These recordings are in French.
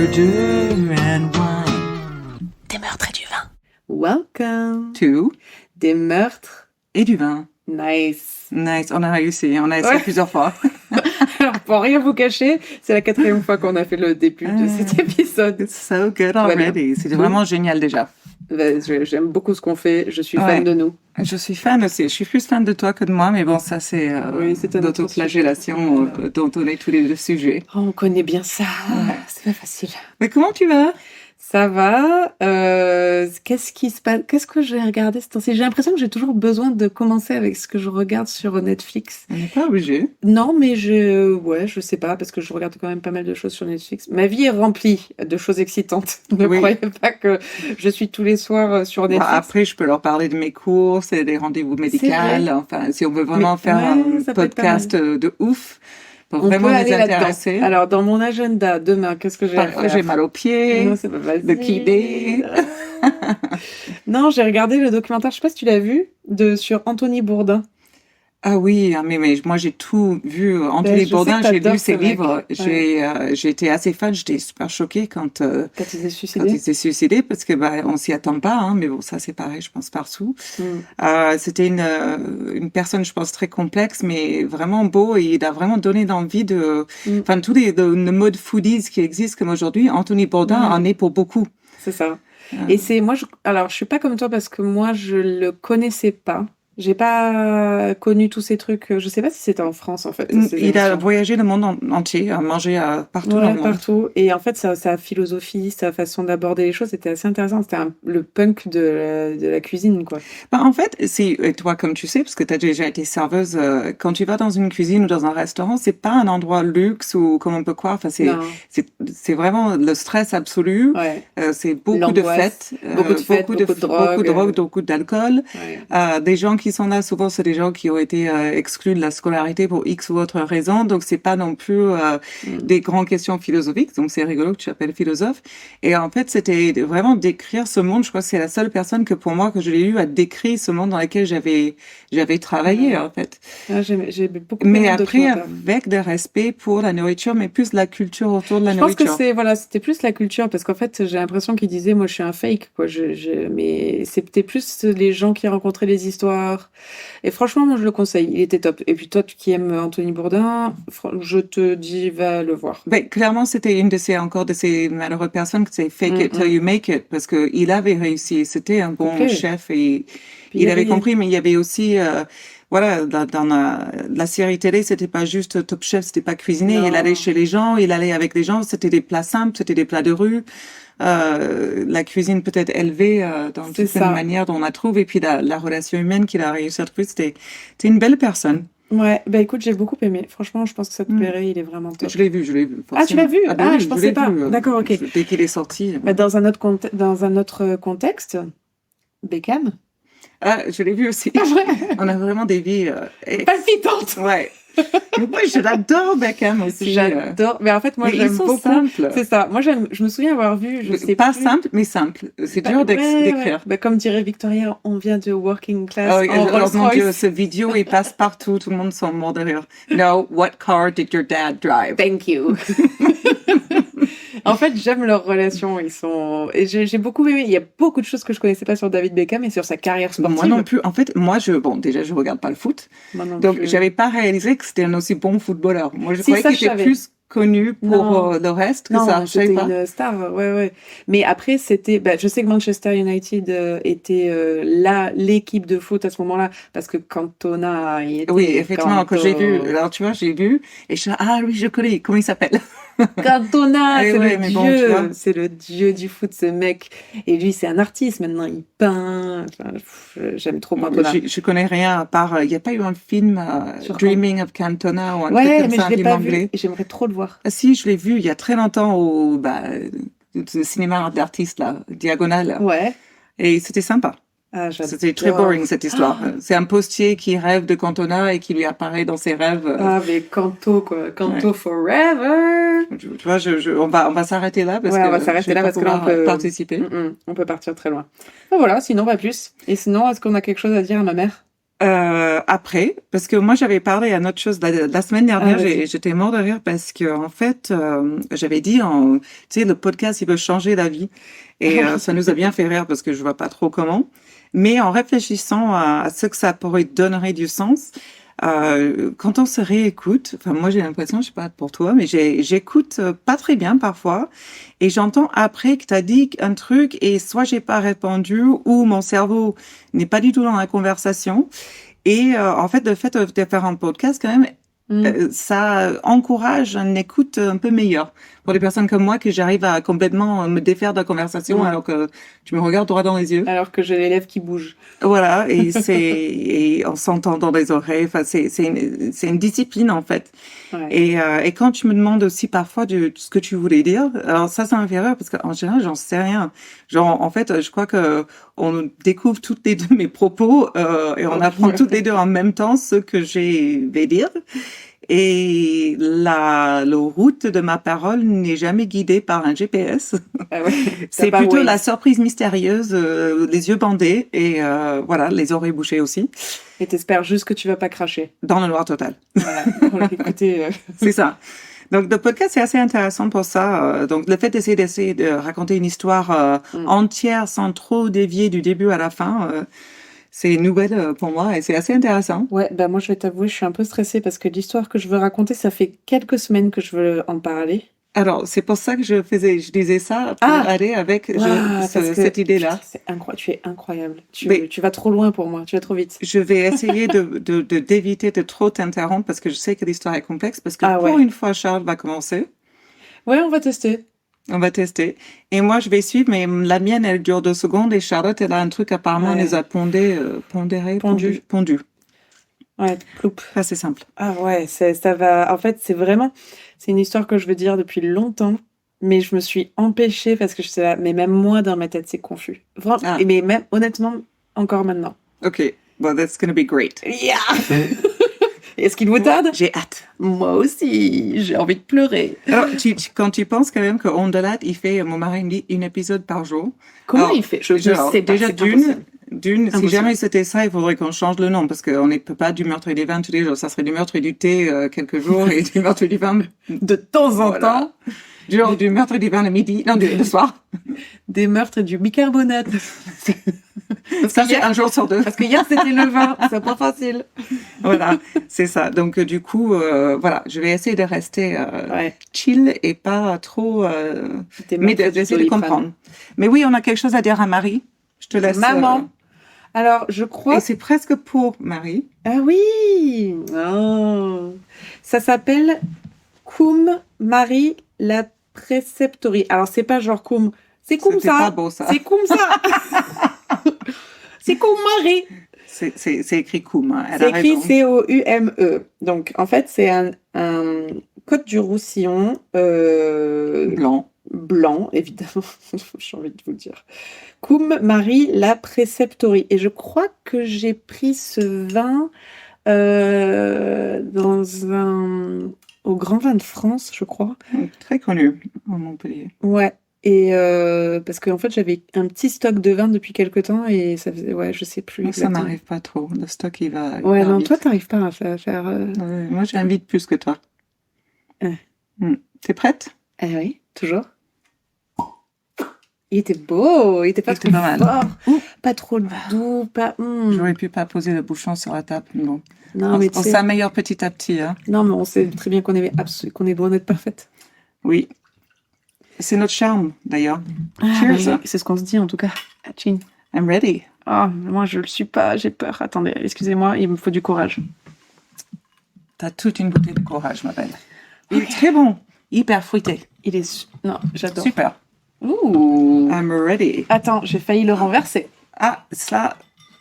Murder and wine. Des meurtres et du vin. Welcome To Des meurtres. et du vin. Nice. Nice, on a réussi. On a essayé plusieurs fois. Alors, pour rien vous cacher, c'est la 4e fois qu'on a fait le début de cet épisode. It's so good already. C'est vraiment génial déjà. J'aime beaucoup ce qu'on fait. Je suis fan de nous. Je suis fan aussi. Je suis plus fan de toi que de moi, mais bon, ça c'est Oui, c'est un autre d'autoflagellation dont on est tous les deux sujets. Oh, on connaît bien ça. Ouais. C'est pas facile. Mais comment tu vas? Ça va. Qu'est-ce qui se passe? Qu'est-ce que j'ai regardé ce temps-ci? J'ai l'impression que j'ai toujours besoin de commencer avec ce que je regarde sur Netflix. On n'est pas obligé. Non, mais je sais pas, parce que je regarde quand même pas mal de choses sur Netflix. Ma vie est remplie de choses excitantes. Ne Oui. croyez pas que je suis tous les soirs sur Netflix. Bah, après, je peux leur parler de mes courses et des rendez-vous médicaux. vrai. Enfin, si on veut vraiment Mais faire ouais, un ça peut être pas podcast de ouf, pour On vraiment peut les aller là-dedans. intéresser. Alors, dans mon agenda, demain, qu'est-ce que j'ai à Parfois, faire? j'ai mal aux pieds. Non, c'est pas le kiné. Non, j'ai regardé le documentaire, je sais pas si tu l'as vu, sur Anthony Bourdain. Ah oui, mais moi j'ai tout vu. Anthony je sais Bourdain, que j'ai t'adores lu ses ce mec. livres. J'ai été assez fan. J'étais super choquée quand Quand il s'est il suicidé. s'est suicidé parce que on s'y attend pas. Hein, mais bon, ça c'est pareil, je pense partout. C'était une personne, je pense, très complexe, mais vraiment beau. Et il a vraiment donné envie de. Enfin, tous les modes foodies qui existent comme aujourd'hui, Anthony Bourdain en est pour beaucoup. C'est ça. Et c'est moi, alors je suis pas comme toi parce que moi je le connaissais pas. J'ai pas connu tous ces trucs. Je sais pas si c'était en France en fait. ces Il a émissions. voyagé le monde entier, a mangé partout dans Ouais, le monde. partout. Et en fait, sa philosophie, sa façon d'aborder les choses, c'était assez intéressant. C'était le punk de la cuisine, quoi. Bah, en fait, et toi, comme tu sais, parce que tu as déjà été serveuse, quand tu vas dans une cuisine ou dans un restaurant, c'est pas un endroit luxe ou comme on peut croire. Enfin, Non. c'est vraiment le stress absolu. Ouais. C'est beaucoup de L'angoisse. fêtes, Beaucoup de fêtes, beaucoup de drogue. beaucoup d'alcool. Ouais. Des gens qui sont là, souvent, c'est des gens qui ont été exclus de la scolarité pour X ou autre raison. Donc, c'est pas non plus des grandes questions philosophiques. Donc, c'est rigolo que tu appelles philosophe. Et en fait, c'était vraiment décrire ce monde. Je crois que c'est la seule personne que pour moi, que je l'ai eu, a décrit ce monde dans lequel j'avais travaillé, en fait. Ah, j'ai beaucoup Mais aimé le après, documentaire. avec de respect pour la nourriture, mais plus la culture autour de la Je pense que nourriture. c'était plus la culture parce qu'en fait, j'ai l'impression qu'il disait, moi, je suis un fake, quoi. Mais c'était plus les gens qui rencontraient les histoires. Et franchement, moi, je le conseille. Il était top. Et puis toi, qui aimes Anthony Bourdain, je te dis, va le voir. Ben, clairement, c'était une de ces malheureuses personnes que c'est fake it till you make it, parce que il avait réussi. C'était un bon Ok. chef et Puis il avait compris, mais il y avait aussi, voilà, dans la série télé, c'était pas juste Top Chef, c'était pas cuisiner. Non. Il allait chez les gens, il allait avec les gens, c'était des plats simples, c'était des plats de rue. La cuisine peut-être élevée dans C'est toute ça. la manière dont on la trouve, et puis la relation humaine qu'il a réussi à trouver, c'était une belle personne. Ouais, bah écoute, j'ai beaucoup aimé. Franchement, je pense que ça te plairait, il est vraiment top. Je l'ai vu. Ah, tu l'as vu? Ben Ah, oui, je pensais l'ai pas. vu, D'accord, ok. Dès qu'il est sorti. Bah, dans un autre contexte, Beckham. Ah, je l'ai vu aussi. Ah, vrai? On a vraiment des vies. Palpitante! Ouais. Mais moi, je l'adore, Beckham aussi. J'adore. Mais en fait, moi, Mais ils j'aime sont beaucoup. simples. C'est ça. Moi, je me souviens avoir vu, je sais Pas plus. simple, mais simple. C'est dur Ouais, d'écrire. ouais. Bah, comme dirait Victoria, on vient de working class Oh, en alors, mon Dieu, Rolls-Royce. ce vidéo, il passe partout. Tout le monde s'en mord de rire. No, what car did your dad drive? Thank you. En fait, j'aime leur relation. Et j'ai beaucoup aimé. Il y a beaucoup de choses que je connaissais pas sur David Beckham et sur sa carrière sportive. Moi non plus. En fait, déjà, je regarde pas le foot. Moi non Donc, plus. j'avais pas réalisé que c'était un aussi bon footballeur. Moi, je Si, croyais ça, qu'il je était savais. plus connu pour Non. le reste que Non, ça. Je savais c'était pas. une star, ouais. Mais après, je sais que Manchester United était l'équipe de foot à ce moment-là, parce que Cantona y était. Oui, effectivement, quand j'ai vu, Canto- alors tu vois, j'ai vu, et je suis là, ah oui, je connais, comment il s'appelle? Cantona, Eh c'est ouais, le mais dieu, bon, tu vois. c'est le dieu du foot, ce mec. Et lui, c'est un artiste maintenant, il peint. Enfin, j'aime trop Cantona. Je connais rien à part, il n'y a pas eu un film, Sur Dreaming of Cantona ou un truc Ouais, comme mais ça, je un l'ai film pas anglais. vu. Et j'aimerais trop le voir. Ah si, je l'ai vu il y a très longtemps au cinéma d'artistes, là, Diagonale. Ouais. Et c'était sympa. Ah, j'adore. C'était très boring, cette histoire. C'est un postier qui rêve de Cantona et qui lui apparaît dans ses rêves. Ah, mais Canto, quoi. Canto forever. Tu vois, on va s'arrêter là parce Ouais, que on va s'arrêter je vais là pas parce que là, on pouvoir peut participer. On peut partir très loin. Ah, voilà, sinon, pas plus. Et sinon, est-ce qu'on a quelque chose à dire à ma mère? après, parce que moi j'avais parlé à une autre chose la semaine dernière, j'étais mort de rire parce que en fait, j'avais dit, tu sais, le podcast il peut changer la vie, et ça nous a bien fait rire parce que je vois pas trop comment. Mais en réfléchissant à ce que ça pourrait donnerait du sens, quand on se réécoute, enfin moi j'ai l'impression, je sais pas pour toi, mais j'écoute pas très bien parfois, et j'entends après que t'as dit un truc et soit j'ai pas répondu ou mon cerveau n'est pas du tout dans la conversation. Et en fait, le fait de faire un podcast, quand même, ça encourage une écoute un peu meilleure. Pour des personnes comme moi, que j'arrive à complètement me défaire de la conversation alors que tu me regardes droit dans les yeux. Alors que j'ai les lèvres qui bougent. Voilà, et on s'entend dans les oreilles. Enfin, c'est une discipline, en fait. Ouais. Et quand tu me demandes aussi parfois de ce que tu voulais dire, alors ça me fait rire parce qu'en général, j'en sais rien. Genre, en fait, je crois que on découvre toutes les deux mes propos et on apprend toutes les deux en même temps ce que j'ai vais dire. Et la route de ma parole n'est jamais guidée par un GPS. Ah ouais, c'est plutôt la surprise mystérieuse, les yeux bandés et voilà, les oreilles bouchées aussi. Et t'espères juste que tu vas pas cracher. Dans le noir total. Voilà, pour l'écouter. C'est ça. Donc, le podcast, c'est assez intéressant pour ça. Donc, le fait d'essayer de raconter une histoire entière sans trop dévier du début à la fin, c'est une nouvelle pour moi et c'est assez intéressant. Ouais, bah moi, je vais t'avouer, je suis un peu stressée parce que l'histoire que je veux raconter, ça fait quelques semaines que je veux en parler. Alors, c'est pour ça que je disais ça pour aller avec cette idée-là. C'est incroyable, tu es incroyable. Tu vas trop loin pour moi, tu vas trop vite. Je vais essayer d'éviter de trop t'interrompre parce que je sais que l'histoire est complexe, parce que pour une fois, Charles va commencer. Ouais, on va tester. On va tester. Et moi, je vais suivre, mais la mienne, elle dure 2 secondes et Charlotte, elle a un truc apparemment, elle les a pondu. Ouais, ploup. Ça, c'est simple. Ah ouais, ça va. En fait, c'est une histoire que je veux dire depuis longtemps, mais je me suis empêchée parce que je sais là, mais même moi, dans ma tête, c'est confus. Vraiment, mais même, honnêtement, encore maintenant. OK. Well, that's going to be great. Yeah! Est-ce qu'il vous tarde? J'ai hâte. Moi aussi, j'ai envie de pleurer. Alors, quand tu penses quand même qu'Ondelat, il fait, mon mari me dit, un épisode par jour. Comment il fait? Je sais pas. Déjà, si jamais c'était ça, il faudrait qu'on change le nom, parce qu'on ne peut pas du meurtre et du vin tous les jours. Ça serait du meurtre et du thé quelques jours et du meurtre et du vin de temps en temps. Genre du meurtre et du vin le midi, non, le soir. Des meurtres et du bicarbonate. Ça, c'est un jour sur 2. Parce que hier, c'était le vin. C'est pas facile. Voilà, c'est ça. Donc, du coup, voilà, je vais essayer de rester chill et pas trop... mais d'essayer de comprendre. Mais oui, on a quelque chose à dire à Marie. Je te laisse... Maman. Alors, je crois... Et c'est presque pour Marie. Ah oui. Oh. Ça s'appelle Cum Marie la Préceptorie. Alors, c'est pas genre Cum... C'est Cum ça. Pas beau, ça. C'est Cum ça. C'est Cum Marie. C'est écrit Cum. Hein. C'est écrit C-O-U-M-E. Donc, en fait, c'est un Côte du Roussillon... Blanc, évidemment. J'ai envie de vous le dire. Cum Marie la Préceptorie. Et je crois que j'ai pris ce vin au Grand Vin de France, je crois. Très connu à Montpellier. Ouais. Et parce qu'en fait, j'avais un petit stock de vin depuis quelque temps et ça faisait, je sais plus. Moi, ça m'arrive pas trop. Le stock, il va. Ouais, non, toi, t'arrives pas à faire. Moi, j'invite plus que toi. T'es prête? Oui, toujours. Il était beau, il était pas trop fort, pas trop doux, pas. J'aurais pu pas poser le bouchon sur la table, mais bon. Non, mais on s'améliore petit à petit, hein. Non, mais on sait très bien qu'on est loin d'être parfaite. Oui. C'est notre charme, d'ailleurs. Cheers. C'est ce qu'on se dit, en tout cas. Chin. I'm ready. Oh, moi, je le suis pas, j'ai peur. Attendez, excusez-moi, il me faut du courage. T'as toute une bouteille de courage, ma belle. Il est très bon. Hyper fruité. Non, j'adore. Super. Ouh. I'm ready. Attends, j'ai failli le renverser. Ah, ça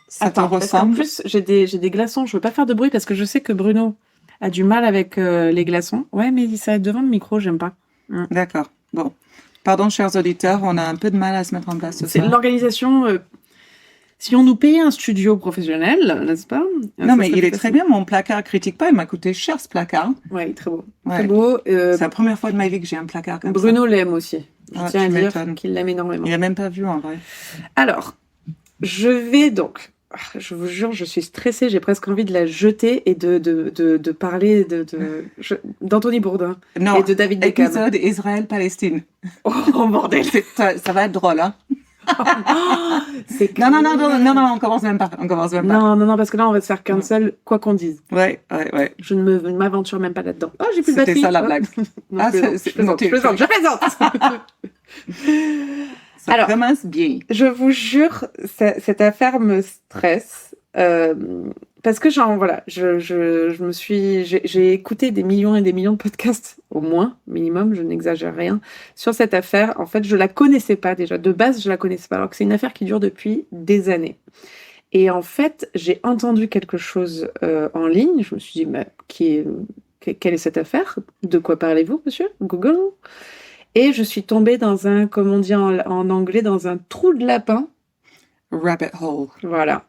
te ressemble. En plus, j'ai des glaçons. Je veux pas faire de bruit parce que je sais que Bruno a du mal avec les glaçons. Ouais, mais ça va être devant le micro, j'aime pas. D'accord. Bon. Pardon, chers auditeurs, on a un peu de mal à se mettre en place. C'est l'organisation. Si on nous payait un studio professionnel, n'est-ce pas? Non, mais il est très bien. Mon placard critique pas. Il m'a coûté cher, ce placard. Ouais, très beau. Ouais. Très beau. C'est la première fois de ma vie que j'ai un placard comme Bruno l'aime aussi. Je tiens à dire m'étonnes. qu'il l'aime énormément. Il a même pas vu, en vrai. Alors, je vais donc... je vous jure, je suis stressée, j'ai presque envie de la jeter et de parler d'Anthony Bourdain Non, et de David Beckham. épisode Israël-Palestine. Oh, bordel! Ça va être drôle, hein. C'est Non, clair. on commence même pas. Non, parce que là, on va se faire cancel, quoi qu'on dise. Ouais. Je ne m'aventure même pas là-dedans. Oh, j'ai plus de C'était batterie. ça la blague. Non, je plaisante. Ça Alors, commence bien. je vous jure, cette affaire me stresse. Parce que j'ai écouté des millions et des millions de podcasts, au moins, minimum, je n'exagère rien, sur cette affaire. En fait, je la connaissais pas déjà. De base, je la connaissais pas, alors que c'est une affaire qui dure depuis des années. Et en fait, j'ai entendu quelque chose en ligne. Je me suis dit, mais quelle est cette affaire? De quoi parlez-vous, monsieur? Google? Et je suis tombée dans un, comme on dit en anglais, dans un trou de lapin. Rabbit hole. Voilà.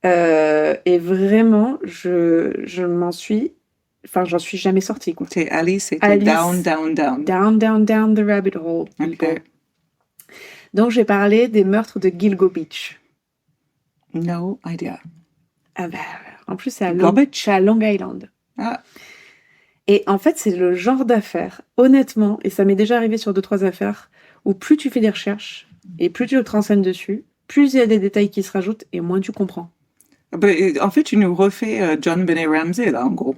Et vraiment, j'en suis jamais sortie, quoi. C'était Alice, Alice. down. Down the rabbit hole. Okay. Donc, j'ai parlé des meurtres de Gilgo Beach. No idea. Ah bah, en plus, c'est à Long Island. Ah. Et en fait, c'est le genre d'affaire, honnêtement, et ça m'est déjà arrivé sur 2-3 affaires, où plus tu fais des recherches, et plus tu te renseignes dessus, plus il y a des détails qui se rajoutent, et moins tu comprends. En fait, tu nous refais John Benet Ramsey, là, en gros.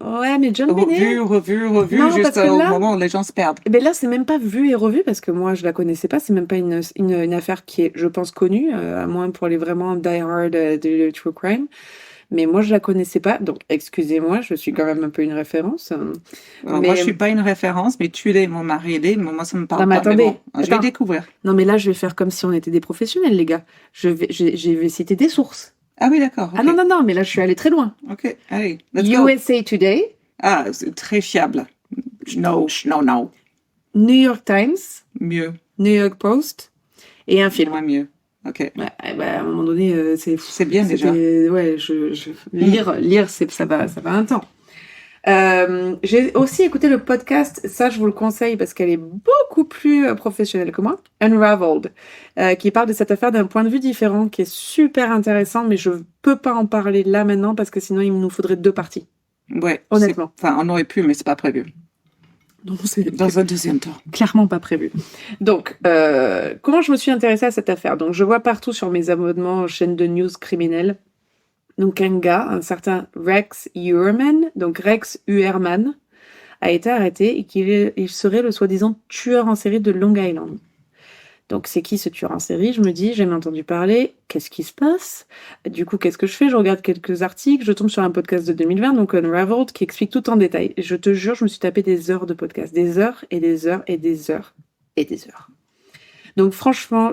Ouais, mais John Benet... Revu, non, juste au moment où les gens se perdent. Mais là, c'est même pas vu et revu, parce que moi, je la connaissais pas. C'est même pas une affaire qui est, je pense, connue, à moins pour les vraiment die-hard de true crime. Mais moi, je la connaissais pas. Donc, excusez-moi, je suis quand même un peu une référence. Mais... Moi, je suis pas une référence, mais tu l'es, mon mari l'est. Moi, ça me parle non, mais pas. Attendez, mais bon, je vais découvrir. Non, mais là, je vais faire comme si on était des professionnels, les gars. Je vais citer des sources. Ah oui, d'accord. Okay. Ah non, mais là, je suis allée très loin. Ok, allez, let's USA Today. Ah, c'est très fiable. No. New York Times. Mieux. New York Post. Et un film. Moins mieux. Ok. Ouais, à un moment donné, c'est bien déjà. Ouais, lire, ça va un temps. J'ai aussi écouté le podcast, ça je vous le conseille parce qu'elle est beaucoup plus professionnelle que moi, Unraveled, qui parle de cette affaire d'un point de vue différent, qui est super intéressant, mais je peux pas en parler là maintenant parce que sinon il nous faudrait 2 parties. Ouais. Honnêtement. Enfin, on aurait pu, mais c'est pas prévu. Non, c'est dans un deuxième temps. Clairement pas prévu. Donc, comment je me suis intéressée à cette affaire? Donc, je vois partout sur mes abonnements aux chaînes de news criminelles. Donc, un certain Rex Uerman, donc Rex Uerman, a été arrêté et qu'il serait le soi-disant tueur en série de Long Island. Donc, c'est qui ce tueur en série? Je me dis, j'ai jamais entendu parler. Qu'est-ce qui se passe? Du coup, qu'est-ce que je fais? Je regarde quelques articles. Je tombe sur un podcast de 2020, donc Unraveled, qui explique tout en détail. Et je te jure, je me suis tapé des heures de podcast. Des heures et des heures et des heures et des heures. Donc, franchement,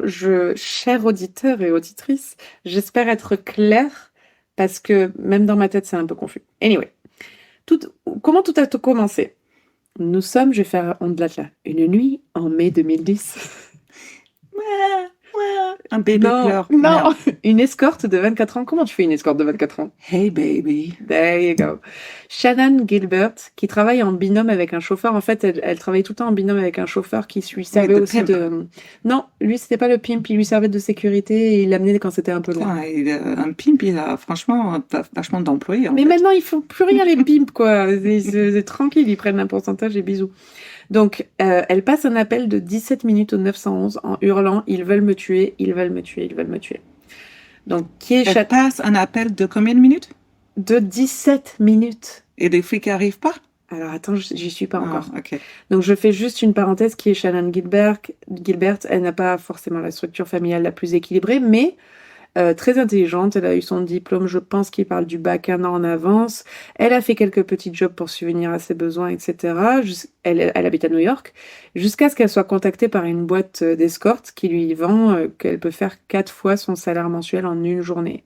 chers auditeurs et auditrices, j'espère être claire parce que même dans ma tête, c'est un peu confus. Anyway. Comment tout a commencé? Nous sommes, je vais faire on date là, une nuit en mai 2010. Un bébé pleure. Non, une escorte de 24 ans. Comment tu fais une escorte de 24 ans? Hey baby. There you go. Shannon Gilbert, qui travaille en binôme avec un chauffeur. En fait, elle travaille tout le temps en binôme avec un chauffeur qui lui servait aussi de... Non, lui, c'était pas le pimp. Il lui servait de sécurité et il l'amenait quand c'était un peu loin. Un pimp, il a franchement vachement d'employés. Mais maintenant, ils font plus rien les pimps, quoi. C'est tranquille, ils prennent un pourcentage et bisous. Donc, elle passe un appel de 17 minutes au 911 en hurlant « Ils veulent me tuer, ils veulent me tuer, ils veulent me tuer ». Donc, Elle passe un appel de combien de minutes? De 17 minutes. Et les flics n'arrivent pas? Alors, attends, j'y suis pas encore. Okay. Donc, je fais juste une parenthèse qui est Shannon Gilbert. Elle n'a pas forcément la structure familiale la plus équilibrée, mais... très intelligente, elle a eu son diplôme, je pense qu'il parle du bac 1 an en avance. Elle a fait quelques petits jobs pour subvenir à ses besoins, etc. Elle habite à New York, jusqu'à ce qu'elle soit contactée par une boîte d'escorte qui lui vend qu'elle peut faire 4 fois son salaire mensuel en une journée.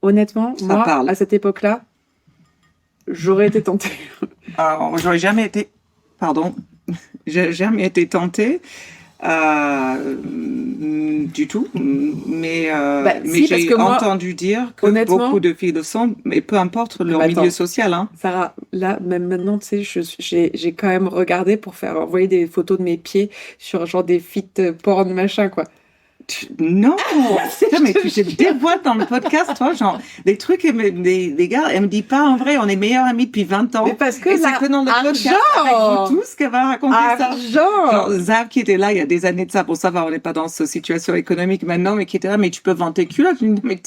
Honnêtement, à cette époque-là, j'aurais été tentée. Alors, j'aurais jamais été... Pardon. J'ai jamais été tentée. Du tout, mais j'ai entendu dire que beaucoup de filles le sont, mais peu importe leur milieu social. Hein. Sarah, là, même maintenant, tu sais, j'ai quand même regardé pour faire envoyer des photos de mes pieds sur genre des feeds porn machin, quoi. Non! Putain, mais tu te dévoiles dans le podcast, toi, genre, des trucs, les gars, elle me dit pas en vrai, on est meilleurs amis depuis 20 ans. Mais parce que et là, c'est que dans le podcast avec vous tous qu'elle va raconter ça. Genre, Zav qui était là il y a des années de ça, pour savoir, on n'est pas dans cette situation économique maintenant, mais qui était là, mais tu peux vendre tes culottes, mais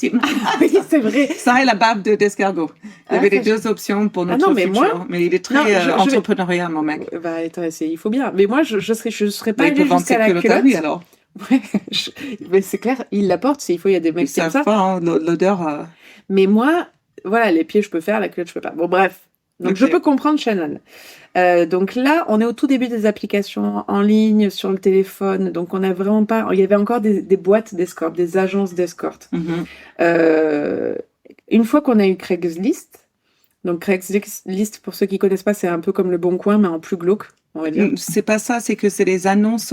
oui, c'est vrai. Ça et la bave d'escargot. Il y avait les deux options pour notre futur. Mais il est très entrepreneurial, mon mec. Bah, attends, il faut bien. Mais moi, je serais pas allée jusqu'à la culotte. Lui, alors. Ouais, mais c'est clair, il la porte, s'il faut, il y a des mecs comme ça. Pas, hein, l'odeur. Mais moi, voilà, les pieds, je peux faire, la culotte, je peux pas. Bon, bref. Donc, je peux comprendre Shannon. Donc là, on est au tout début des applications en ligne, sur le téléphone. Donc, on n'a vraiment pas... Il y avait encore des boîtes d'escorte, des agences d'escorte. Une fois qu'on a eu Craigslist, donc Craigslist, pour ceux qui connaissent pas, c'est un peu comme le Bon Coin, mais en plus glauque. C'est pas ça, c'est que c'est des annonces.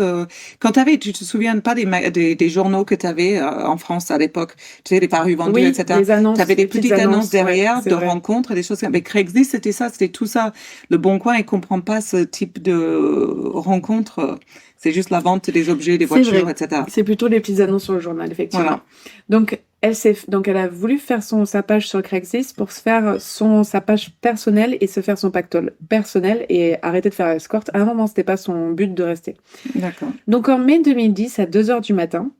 Quand tu te souviens pas des journaux que tu avais en France à l'époque, tu sais, les parues vendues, oui, etc. Tu avais des petites annonces derrière de vrai. rencontres, des choses comme ça. Mais Craigslist, c'était tout ça. Le Bon Coin, il comprend pas ce type de rencontre. C'est juste la vente des objets, des voitures, etc. C'est plutôt les petites annonces sur le journal, effectivement. Voilà. Donc, elle a voulu faire sa page sur Craigslist pour se faire sa page personnelle et se faire son pactole personnel et arrêter de faire escorte. À un moment, c'était pas son but de rester. D'accord. Donc, en mai 2010, à 2h du matin,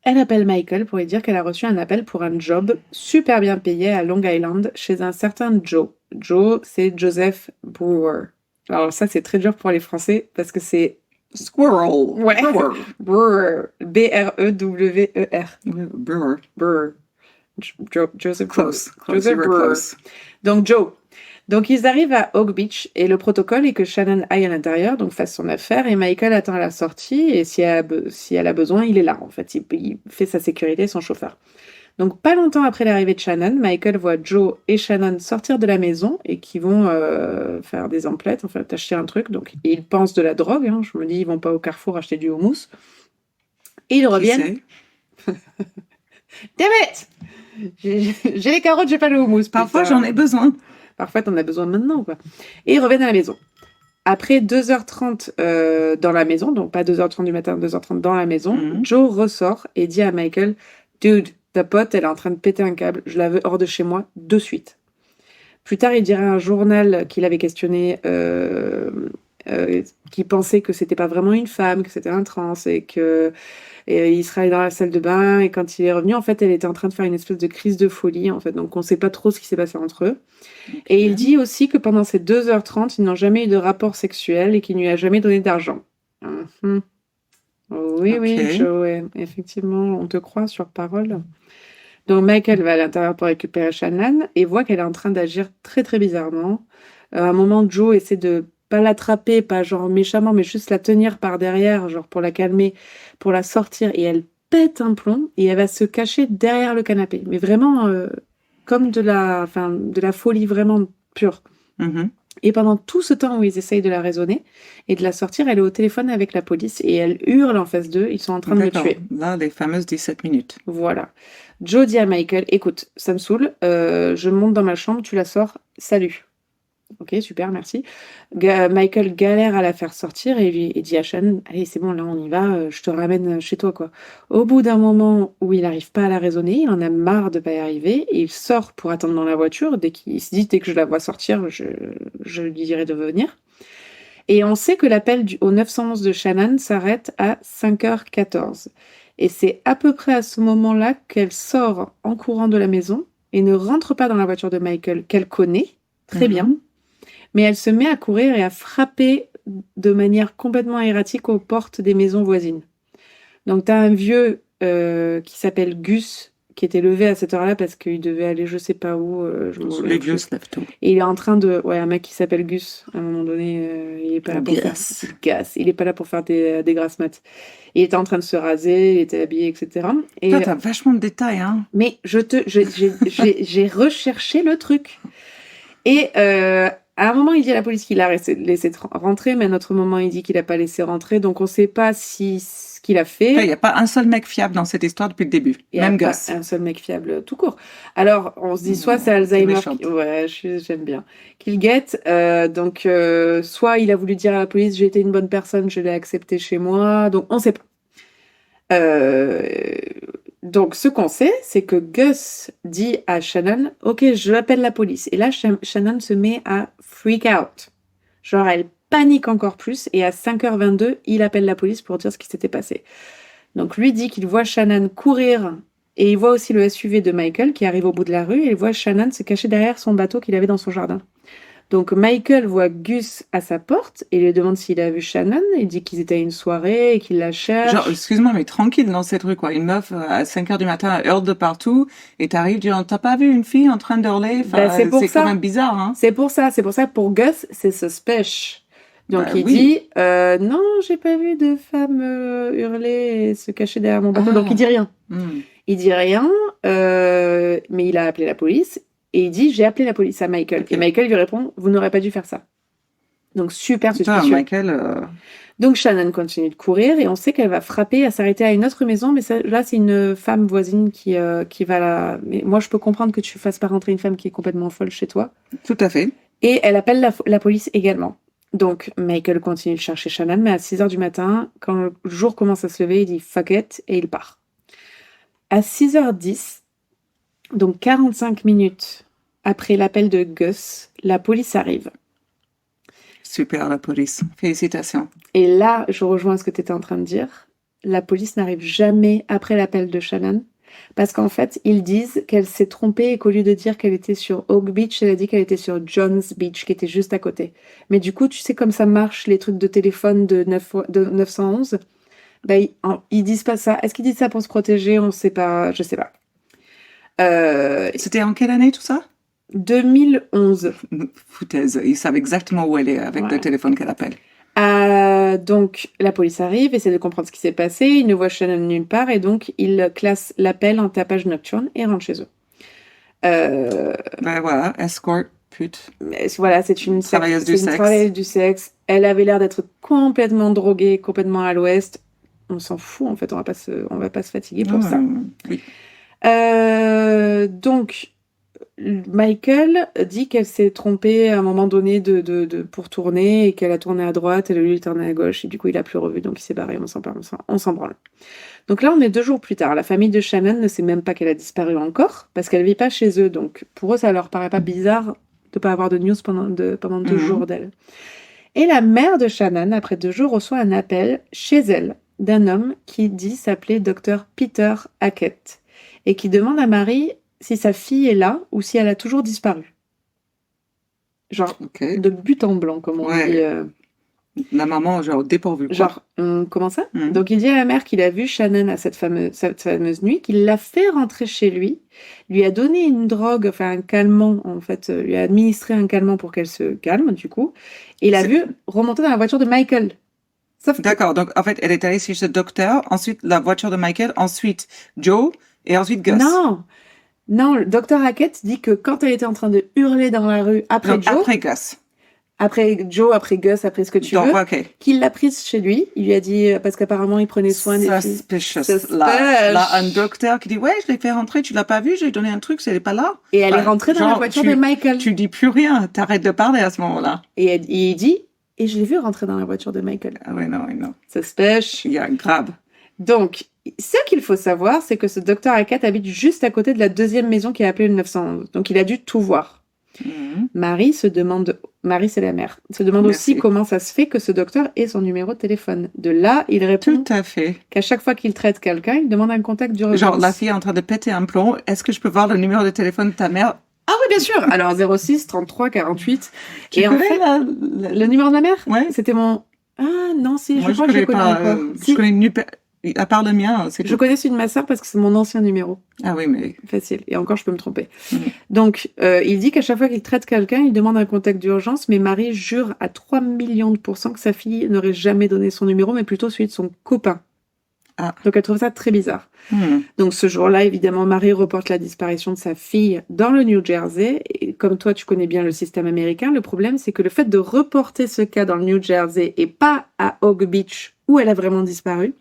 elle appelle Michael pour lui dire qu'elle a reçu un appel pour un job super bien payé à Long Island chez un certain Joe. Joe, c'est Joseph Brewer. Alors ça, c'est très dur pour les Français parce que c'est Squirrel. Ouais. Brewer. B-R-E-W-E-R. Brewer. Brewer. Joseph Close. Joseph Brewer. Donc, Joe. Donc, ils arrivent à Oak Beach et le protocole est que Shannon aille à l'intérieur, donc fasse son affaire, et Michael attend à la sortie et si elle a besoin, il est là, en fait. Il fait sa sécurité, son chauffeur. Donc, pas longtemps après l'arrivée de Shannon, Michael voit Joe et Shannon sortir de la maison et qui vont faire des emplettes, enfin, acheter un truc. Donc, ils pensent de la drogue. Hein. Je me dis, ils vont pas au Carrefour acheter du houmous. Et ils reviennent. Damn it! J'ai les carottes, j'ai pas le houmous. Parfois, j'en ai besoin. Parfois, t'en as besoin maintenant, quoi. Et ils reviennent à la maison. Après 2h30 dans la maison, donc pas 2h30 du matin, 2h30 dans la maison, Joe ressort et dit à Michael, « Dude, ta pote, elle est en train de péter un câble. Je la veux hors de chez moi de suite. » Plus tard, il dirait à un journal qu'il avait questionné qui pensait que c'était pas vraiment une femme, que c'était un trans et que il serait allé dans la salle de bain et quand il est revenu, en fait, elle était en train de faire une espèce de crise de folie, en fait. Donc, on sait pas trop ce qui s'est passé entre eux. Okay. Et il dit aussi que pendant ces 2h30, ils n'ont jamais eu de rapport sexuel et qu'il ne lui a jamais donné d'argent. Oui, oui, Joe, effectivement, on te croit sur parole. Donc, Michael va à l'intérieur pour récupérer Shannon et voit qu'elle est en train d'agir très, très bizarrement. À un moment, Joe essaie de pas l'attraper, pas genre méchamment, mais juste la tenir par derrière, genre pour la calmer, pour la sortir. Et elle pète un plomb et elle va se cacher derrière le canapé. Mais vraiment, comme de la folie vraiment pure. Et pendant tout ce temps où ils essayent de la raisonner et de la sortir, elle est au téléphone avec la police et elle hurle en face d'eux. Ils sont en train de le tuer. Là, les fameuses 17 minutes. Voilà. Joe dit à Michael, écoute, ça me saoule, je monte dans ma chambre, tu la sors, salut. Ok, super, merci. Michael galère à la faire sortir et dit à Shannon, allez, c'est bon, là, on y va, je te ramène chez toi, quoi. Au bout d'un moment où il n'arrive pas à la raisonner, il en a marre de pas y arriver et il sort pour attendre dans la voiture. Dès qu'il se dit, dès que je la vois sortir, je lui dirai de venir. Et on sait que l'appel au 911 de Shannon s'arrête à 5h14. Et c'est à peu près à ce moment-là qu'elle sort en courant de la maison et ne rentre pas dans la voiture de Michael, qu'elle connaît très bien. Mais elle se met à courir et à frapper de manière complètement erratique aux portes des maisons voisines. Donc, tu as un vieux qui s'appelle Gus, qui était levé à cette heure-là parce qu'il devait aller je sais pas où. Les vieux se lèvent tôt. Et il est en train de... Ouais, un mec qui s'appelle Gus, à un moment donné, il est pas là pour faire... Gas. Il est pas là pour faire des grasses mat. Il était en train de se raser, il était habillé, etc. Et toi, t'as vachement de détails, hein. Mais j'ai recherché le truc. Et... à un moment, il dit à la police qu'il a laissé rentrer, mais à un autre moment, il dit qu'il n'a pas laissé rentrer. Donc, on ne sait pas ce qu'il a fait. Il n'y a pas un seul mec fiable dans cette histoire depuis le début. Même Gus. Un seul mec fiable tout court. Alors, on se dit soit c'est Alzheimer. Ouais, j'aime bien. Qu'il guette. Donc, soit il a voulu dire à la police, j'ai été une bonne personne, je l'ai accepté chez moi. Donc, on ne sait pas. Euh, donc, ce qu'on sait, c'est que Gus dit à Shannon, OK, je appelle la police. Et là, Shannon se met à freak out. Genre, elle panique encore plus. Et à 5h22, il appelle la police pour dire ce qui s'était passé. Donc, lui dit qu'il voit Shannon courir. Et il voit aussi le SUV de Michael qui arrive au bout de la rue. Et il voit Shannon se cacher derrière son bateau qu'il avait dans son jardin. Donc Michael voit Gus à sa porte et lui demande s'il a vu Shannon. Il dit qu'ils étaient à une soirée et qu'il la cherche. Genre, excuse-moi, mais tranquille dans cette rue, quoi. Une meuf à 5 heures du matin hurle de partout et t'arrives disant, t'as pas vu une fille en train d'hurler? Enfin, C'est pour c'est ça. quand même bizarre, hein. C'est pour ça. Pour Gus, c'est suspicious. Donc il Oui. dit, non, j'ai pas vu de femme hurler et se cacher derrière mon bateau. Donc il dit rien. Il dit rien, mais il a appelé la police. Et il dit, j'ai appelé la police à Michael. Okay. Et Michael lui répond, vous n'aurez pas dû faire ça. Donc super suspicieux. Michael, Donc Shannon continue de courir et on sait qu'elle va frapper à s'arrêter à une autre maison, mais là c'est une femme voisine qui va la... Mais moi je peux comprendre que tu fasses pas rentrer une femme qui est complètement folle chez toi. Tout à fait. Et elle appelle la police également. Donc Michael continue de chercher Shannon, mais à 6h du matin, quand le jour commence à se lever, il dit fuck it et il part. À 6h10, donc 45 minutes après l'appel de Gus, la police arrive. Super, la police. Félicitations. Et là, je rejoins ce que tu étais en train de dire. La police n'arrive jamais après l'appel de Shannon. Parce qu'en fait, ils disent qu'elle s'est trompée et qu'au lieu de dire qu'elle était sur Oak Beach, elle a dit qu'elle était sur John's Beach, qui était juste à côté. Mais du coup, tu sais comme ça marche, les trucs de téléphone de 911 ben, ils disent pas ça. Est-ce qu'ils disent ça pour se protéger? On sait pas, je sais pas. C'était en quelle année tout ça? 2011. Foutaise, ils savent exactement où elle est avec le téléphone qu'elle appelle. Donc la police arrive, essaie de comprendre ce qui s'est passé, ils ne voient Shannon nulle part et donc ils classent l'appel en tapage nocturne et rentrent chez eux. Ben voilà, escort, pute. Voilà, c'est une travailleuse du sexe. Elle avait l'air d'être complètement droguée, complètement à l'ouest. On s'en fout en fait, on va pas se fatiguer pour ça. Oui. Donc Michael dit qu'elle s'est trompée à un moment donné pour tourner et qu'elle a tourné à droite et lui il tourné à gauche et du coup il a plus revu donc il s'est barré, on s'en branle. Donc là on est 2 jours plus tard, la famille de Shannon ne sait même pas qu'elle a disparu encore parce qu'elle vit pas chez eux, donc pour eux ça leur paraît pas bizarre de pas avoir de news pendant 2 jours d'elle. Et la mère de Shannon après 2 jours reçoit un appel chez elle d'un homme qui dit s'appeler Dr Peter Hackett et qui demande à Marie si sa fille est là ou si elle a toujours disparu. Genre, de but en blanc, comme on dit. La maman, genre, dépourvue. Genre, comment ça? Donc, il dit à la mère qu'il a vu Shannon à cette fameuse nuit, qu'il l'a fait rentrer chez lui a donné une drogue, enfin un calmant, en fait, lui a administré un calmant pour qu'elle se calme, du coup, et l'a vu remonter dans la voiture de Michael. D'accord, donc en fait, elle est allée chez ce docteur, ensuite la voiture de Michael, ensuite Joe, et ensuite Gus. Non, le docteur Hackett dit que quand elle était en train de hurler dans la rue après Gus. Après Joe, après Gus, après ce que tu veux, qu'il l'a prise chez lui. Il lui a dit, parce qu'apparemment il prenait soin des filles. Suspicious. Là, un docteur qui dit, ouais, je l'ai fait rentrer, tu l'as pas vu, j'ai donné un truc, elle est pas là. Et elle est rentrée dans la voiture de Michael. Tu dis plus rien, t'arrêtes de parler à ce moment-là. Et il dit, et je l'ai vu rentrer dans la voiture de Michael. Ah ouais, non. Suspicious. Il y a grave. Donc, ce qu'il faut savoir, c'est que ce docteur Hackett habite juste à côté de la 2e maison qui est appelée le 911. Donc, il a dû tout voir. Marie, c'est la mère, se demande aussi comment ça se fait que ce docteur ait son numéro de téléphone. De là, il répond tout à fait qu'à chaque fois qu'il traite quelqu'un, il demande un contact d'urgence. Genre, la fille est en train de péter un plomb. Est-ce que je peux voir le numéro de téléphone de ta mère? Ah oui, bien sûr. Alors, 06 33 48. Tu connais le numéro de ma mère? Ouais. C'était mon... Ah non, si, moi, je crois que je connais pas. Je connais à part le mien, c'est tout. Je connais celui de ma sœur parce que c'est mon ancien numéro. Ah oui, mais... Facile. Et encore, je peux me tromper. Donc, il dit qu'à chaque fois qu'il traite quelqu'un, il demande un contact d'urgence, mais Marie jure à 3 millions de % que sa fille n'aurait jamais donné son numéro, mais plutôt celui de son copain. Donc, elle trouve ça très bizarre. Donc, ce jour-là, évidemment, Marie reporte la disparition de sa fille dans le New Jersey. Et comme toi, tu connais bien le système américain, le problème, c'est que le fait de reporter ce cas dans le New Jersey et pas à Oak Beach, où elle a vraiment disparu,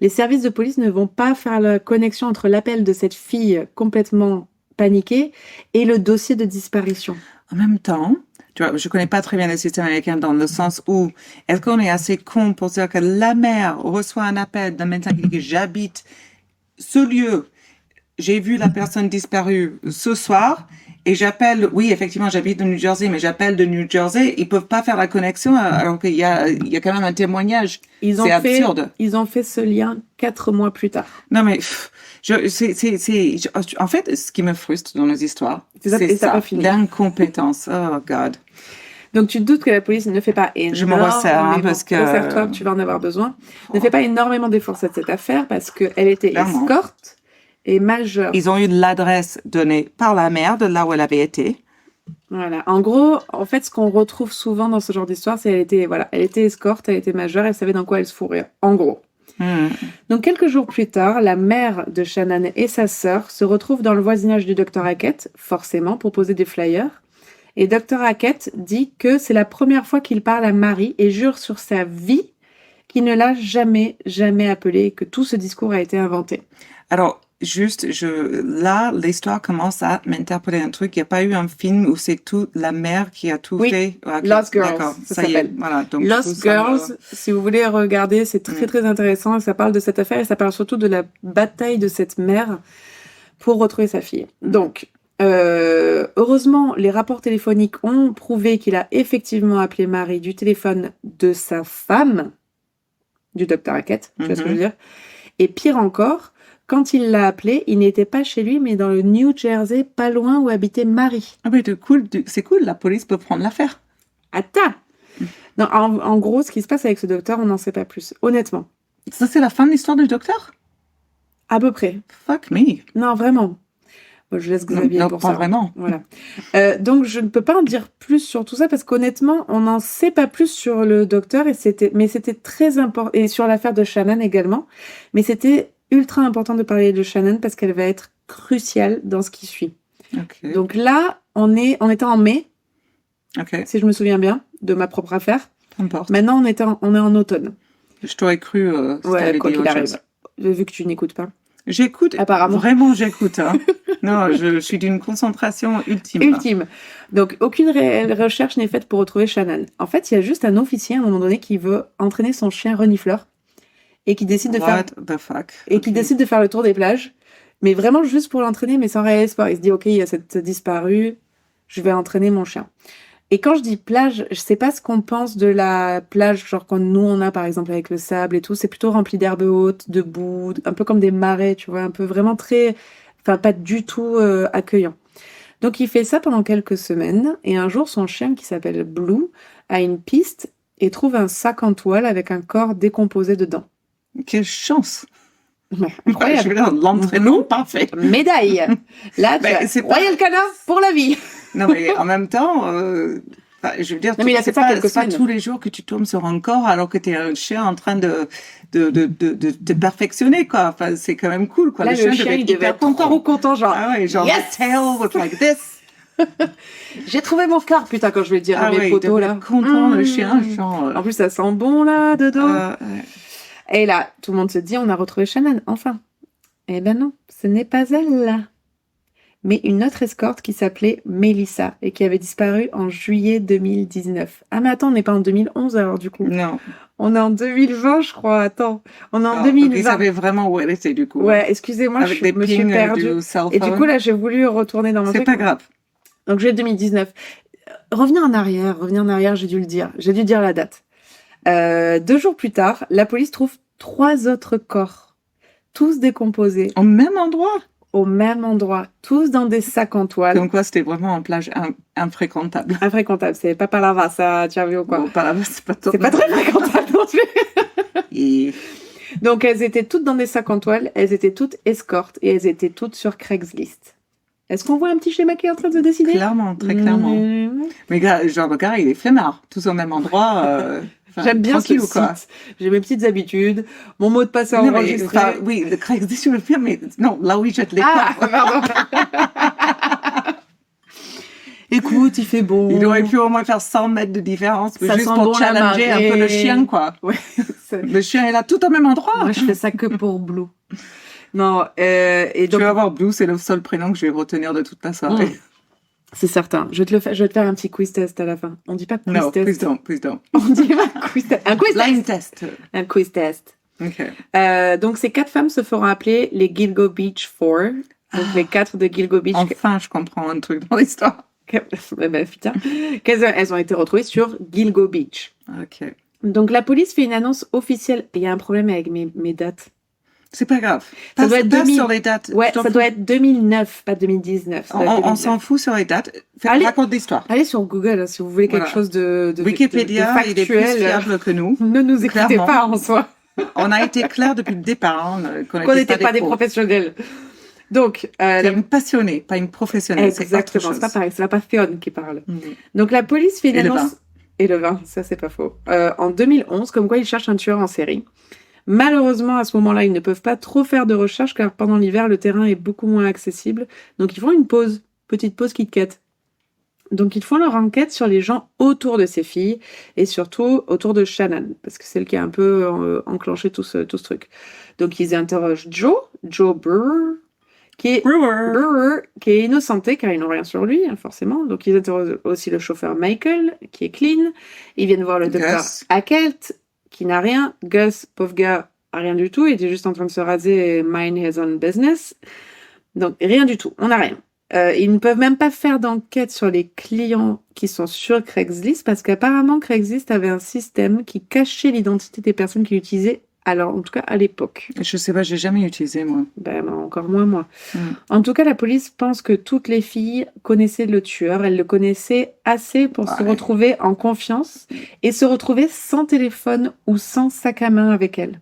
les services de police ne vont pas faire la connexion entre l'appel de cette fille complètement paniquée et le dossier de disparition. En même temps, tu vois, je connais pas très bien le système américain dans le sens où est-ce qu'on est assez con pour dire que la mère reçoit un appel d'un médecin qui dit que j'habite ce lieu, j'ai vu la personne disparue ce soir et j'appelle, oui, effectivement, j'habite de New Jersey, mais j'appelle de New Jersey, ils peuvent pas faire la connexion alors qu'il y a quand même un témoignage. C'est absurde. Ils ont fait ce lien 4 mois plus tard. Non, mais en fait, ce qui me frustre dans les histoires, c'est ça, l'incompétence. Oh, God. Donc, tu te doutes que la police ne fait pas énormément. Je me resserre, parce que... Resserre-toi, tu vas en avoir besoin. Ne fait pas énormément d'efforts sur cette affaire parce qu'elle était escorte et majeure. Ils ont eu l'adresse donnée par la mère de là où elle avait été. Voilà. En gros, en fait, ce qu'on retrouve souvent dans ce genre d'histoire, c'est elle était escorte, elle était majeure, elle savait dans quoi elle se fourrait. En gros. Donc, quelques jours plus tard, la mère de Shannon et sa sœur se retrouvent dans le voisinage du docteur Hackett, forcément, pour poser des flyers. Et Dr. Hackett dit que c'est la première fois qu'il parle à Marie et jure sur sa vie qu'il ne l'a jamais appelée et que tout ce discours a été inventé. Alors, là, l'histoire commence à m'interpeller un truc. Il n'y a pas eu un film où c'est toute la mère qui a tout fait. Okay. Lost Girls, d'accord, ça s'appelle. Voilà, donc Lost Girls, si vous voulez regarder, c'est très intéressant. Ça parle de cette affaire et ça parle surtout de la bataille de cette mère pour retrouver sa fille. Donc, heureusement, les rapports téléphoniques ont prouvé qu'il a effectivement appelé Marie du téléphone de sa femme, du docteur Hackett, tu vois ce que je veux dire. Et pire encore, quand il l'a appelé, il n'était pas chez lui, mais dans le New Jersey, pas loin où habitait Marie. Ah mais c'est cool, la police peut prendre l'affaire. Attends. Non, en gros, ce qui se passe avec ce docteur, on n'en sait pas plus, honnêtement. Ça, c'est la fin de l'histoire du docteur? À peu près. Fuck me. Non, vraiment. Bon, je laisse Xavier pour ça. Non, pas vraiment. Voilà. Donc, je ne peux pas en dire plus sur tout ça parce qu'honnêtement, on n'en sait pas plus sur le docteur mais c'était très important, et sur l'affaire de Shannon également, mais c'était ultra important de parler de Shannon parce qu'elle va être cruciale dans ce qui suit. Okay. Donc là, on était en mai, si je me souviens bien, de ma propre affaire. Importe. Maintenant, on est en automne. Je t'aurais cru. Ouais, quoi qu'il arrive. Vu que tu n'écoutes pas. J'écoute. Apparemment. Vraiment, j'écoute. Hein. Non, je suis d'une concentration ultime. Ultime. Donc, aucune réelle recherche n'est faite pour retrouver Shannon. En fait, il y a juste un officier à un moment donné qui veut entraîner son chien renifleur et qui décide de décide de faire le tour des plages, mais vraiment juste pour l'entraîner, mais sans réel espoir. Il se dit, OK, il y a cette disparue, je vais entraîner mon chien. Et quand je dis plage, je sais pas ce qu'on pense de la plage, genre quand nous on a par exemple avec le sable et tout, c'est plutôt rempli d'herbes hautes, de boue, un peu comme des marais, tu vois, un peu vraiment pas du tout accueillant. Donc il fait ça pendant quelques semaines, et un jour son chien qui s'appelle Blue a une piste et trouve un sac en toile avec un corps décomposé dedans. Quelle chance! Incroyable. Je veux dire, l'entraînement parfait. Médaille. Là, c'est Royal Canin pour la vie. Non, mais en même temps, je veux dire, c'est pas tous les jours que tu tombes sur un corps alors que tu es un chien en train de te perfectionner, quoi. Enfin, c'est quand même cool, quoi. Là, le chien, il devait être trop content, genre. Ah ouais, genre, yes! The tail was like this. J'ai trouvé mon corps, putain, quand je vais dire à mes potos, là. Content, le chien, genre. En plus, ça sent bon, là, dedans. Et là, tout le monde se dit, on a retrouvé Shannon, enfin. Eh ben non, ce n'est pas elle, là. Mais une autre escorte qui s'appelait Melissa et qui avait disparu en juillet 2019. Ah, mais attends, on n'est pas en 2011, alors, du coup. Non. On est en 2020, je crois. Attends, on est en 2020. Donc ils savaient vraiment où elle était, du coup. Ouais, excusez-moi, je me suis perdue. Et du coup, là, j'ai voulu retourner dans mon truc. C'est pas grave. Donc, juillet 2019. Revenir en arrière, j'ai dû le dire. J'ai dû dire la date. 2 jours plus tard, la police trouve 3 autres corps, tous décomposés. Au même endroit? Au même endroit, tous dans des sacs en toile. Donc quoi, c'était vraiment une plage infréquentable. Infréquentable, c'est pas Palava, ça, tu as vu ou quoi? Bon, Palava, c'est pas très fréquentable non plus. Et... Donc elles étaient toutes dans des sacs en toile, elles étaient toutes escortes et elles étaient toutes sur Craigslist. Est-ce qu'on voit un petit schéma qui est en train de se dessiner? Clairement, très clairement. Mais genre, le gars, il est flemmard. Tous au même endroit. J'aime bien ce site. J'ai mes petites habitudes. Mon mot de passe est enregistré. Oui, le Craigslist, je le fais, mais non, là où il jette les corps. Pardon. Écoute, il fait beau. Il aurait pu au moins faire 100 mètres de différence, ça juste pour challenger un peu le chien, quoi. Ouais, le chien est là tout au même endroit. Moi, je fais ça que pour Blue. Non, et donc... Tu vas voir, Blue, c'est le seul prénom que je vais retenir de toute la soirée. C'est certain. Je vais te faire un petit quiz test à la fin. On dit pas quiz No, test. please don't. On dit pas quiz test. Un quiz Blind test. test. Un quiz test. Ok. Donc, ces 4 femmes se feront appeler les Gilgo Beach Four. Donc, les 4 de Gilgo Beach. Enfin, je comprends un truc dans l'histoire. Putain. Elles ont été retrouvées sur Gilgo Beach. Ok. Donc, la police fait une annonce officielle. Il y a un problème avec mes dates. C'est pas grave. Ça doit être Passe 2000. sur les dates. Ouais, ça doit être 2009, pas 2019. Ça doit être On 2009. s'en fout sur les dates. Allez. Raconte l'histoire. Allez sur Google hein, si vous voulez quelque Voilà. chose de Wikipédia, il est plus factuel. fiable que nous. Ne nous écoutez Clairement. pas en soi. On a été clair depuis le départ hein, Qu'on n'était pas des pros. professionnels. Donc, T'es une passionnée, pas une professionnelle. exactement, c'est c'est pas pareil, c'est la passion qui parle. Mhm. Donc la police fait une Et le annonce. vin. Et le vin, ça c'est pas faux. En 2011, comme quoi ils cherchent un tueur en série. Malheureusement, à ce moment-là, ils ne peuvent pas trop faire de recherche car pendant l'hiver, le terrain est beaucoup moins accessible. Donc ils font une pause, petite pause Kit Kat. Donc ils font leur enquête sur les gens autour de ces filles et surtout autour de Shannon, parce que c'est elle qui a un peu enclenché tout ce truc. Donc ils interrogent Joe Brewer, qui est innocenté car ils n'ont rien sur lui, hein, forcément. Donc ils interrogent aussi le chauffeur Michael, qui est clean. Ils viennent voir le docteur Gus. Hackett, qui n'a rien. Gus, pauvre gars, a rien du tout. Il était juste en train de se raser et mind his own business. Donc rien du tout, on n'a rien. Ils ne peuvent même pas faire d'enquête sur les clients qui sont sur Craigslist parce qu'apparemment Craigslist avait un système qui cachait l'identité des personnes qui l'utilisaient. Alors, en tout cas, à l'époque. Je sais pas, j'ai jamais utilisé moi. Ben, encore moins moi. Mm. En tout cas, la police pense que toutes les filles connaissaient le tueur. Elles le connaissaient assez pour se Ouais. retrouver en confiance et se retrouver sans téléphone ou sans sac à main avec elles.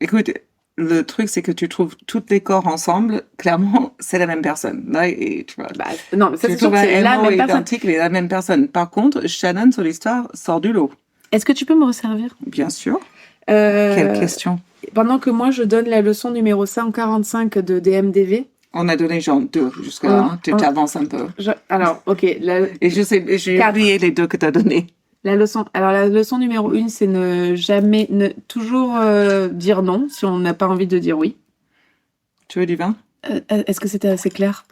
Écoute, le truc c'est que tu trouves tous les corps ensemble, clairement, c'est la même personne. Là, et tu vois. Bah, non, mais ça, Tu c'est sûr trouves que c'est un la MO même personne. identique, mais la même personne. Par contre, Shannon sur l'histoire sort du lot. Est-ce que tu peux me resservir? Bien sûr. Quelle question? Pendant que moi, je donne la leçon numéro 145 de DMDV. On a donné genre 2 jusque-là. Hein. Tu t'avances un peu. Alors, ok, Et je sais, j'ai 4. oublié les 2 que tu as donnés. La leçon numéro 1, c'est toujours dire non si on n'a pas envie de dire oui. Tu veux du vin? Est-ce que c'était assez clair?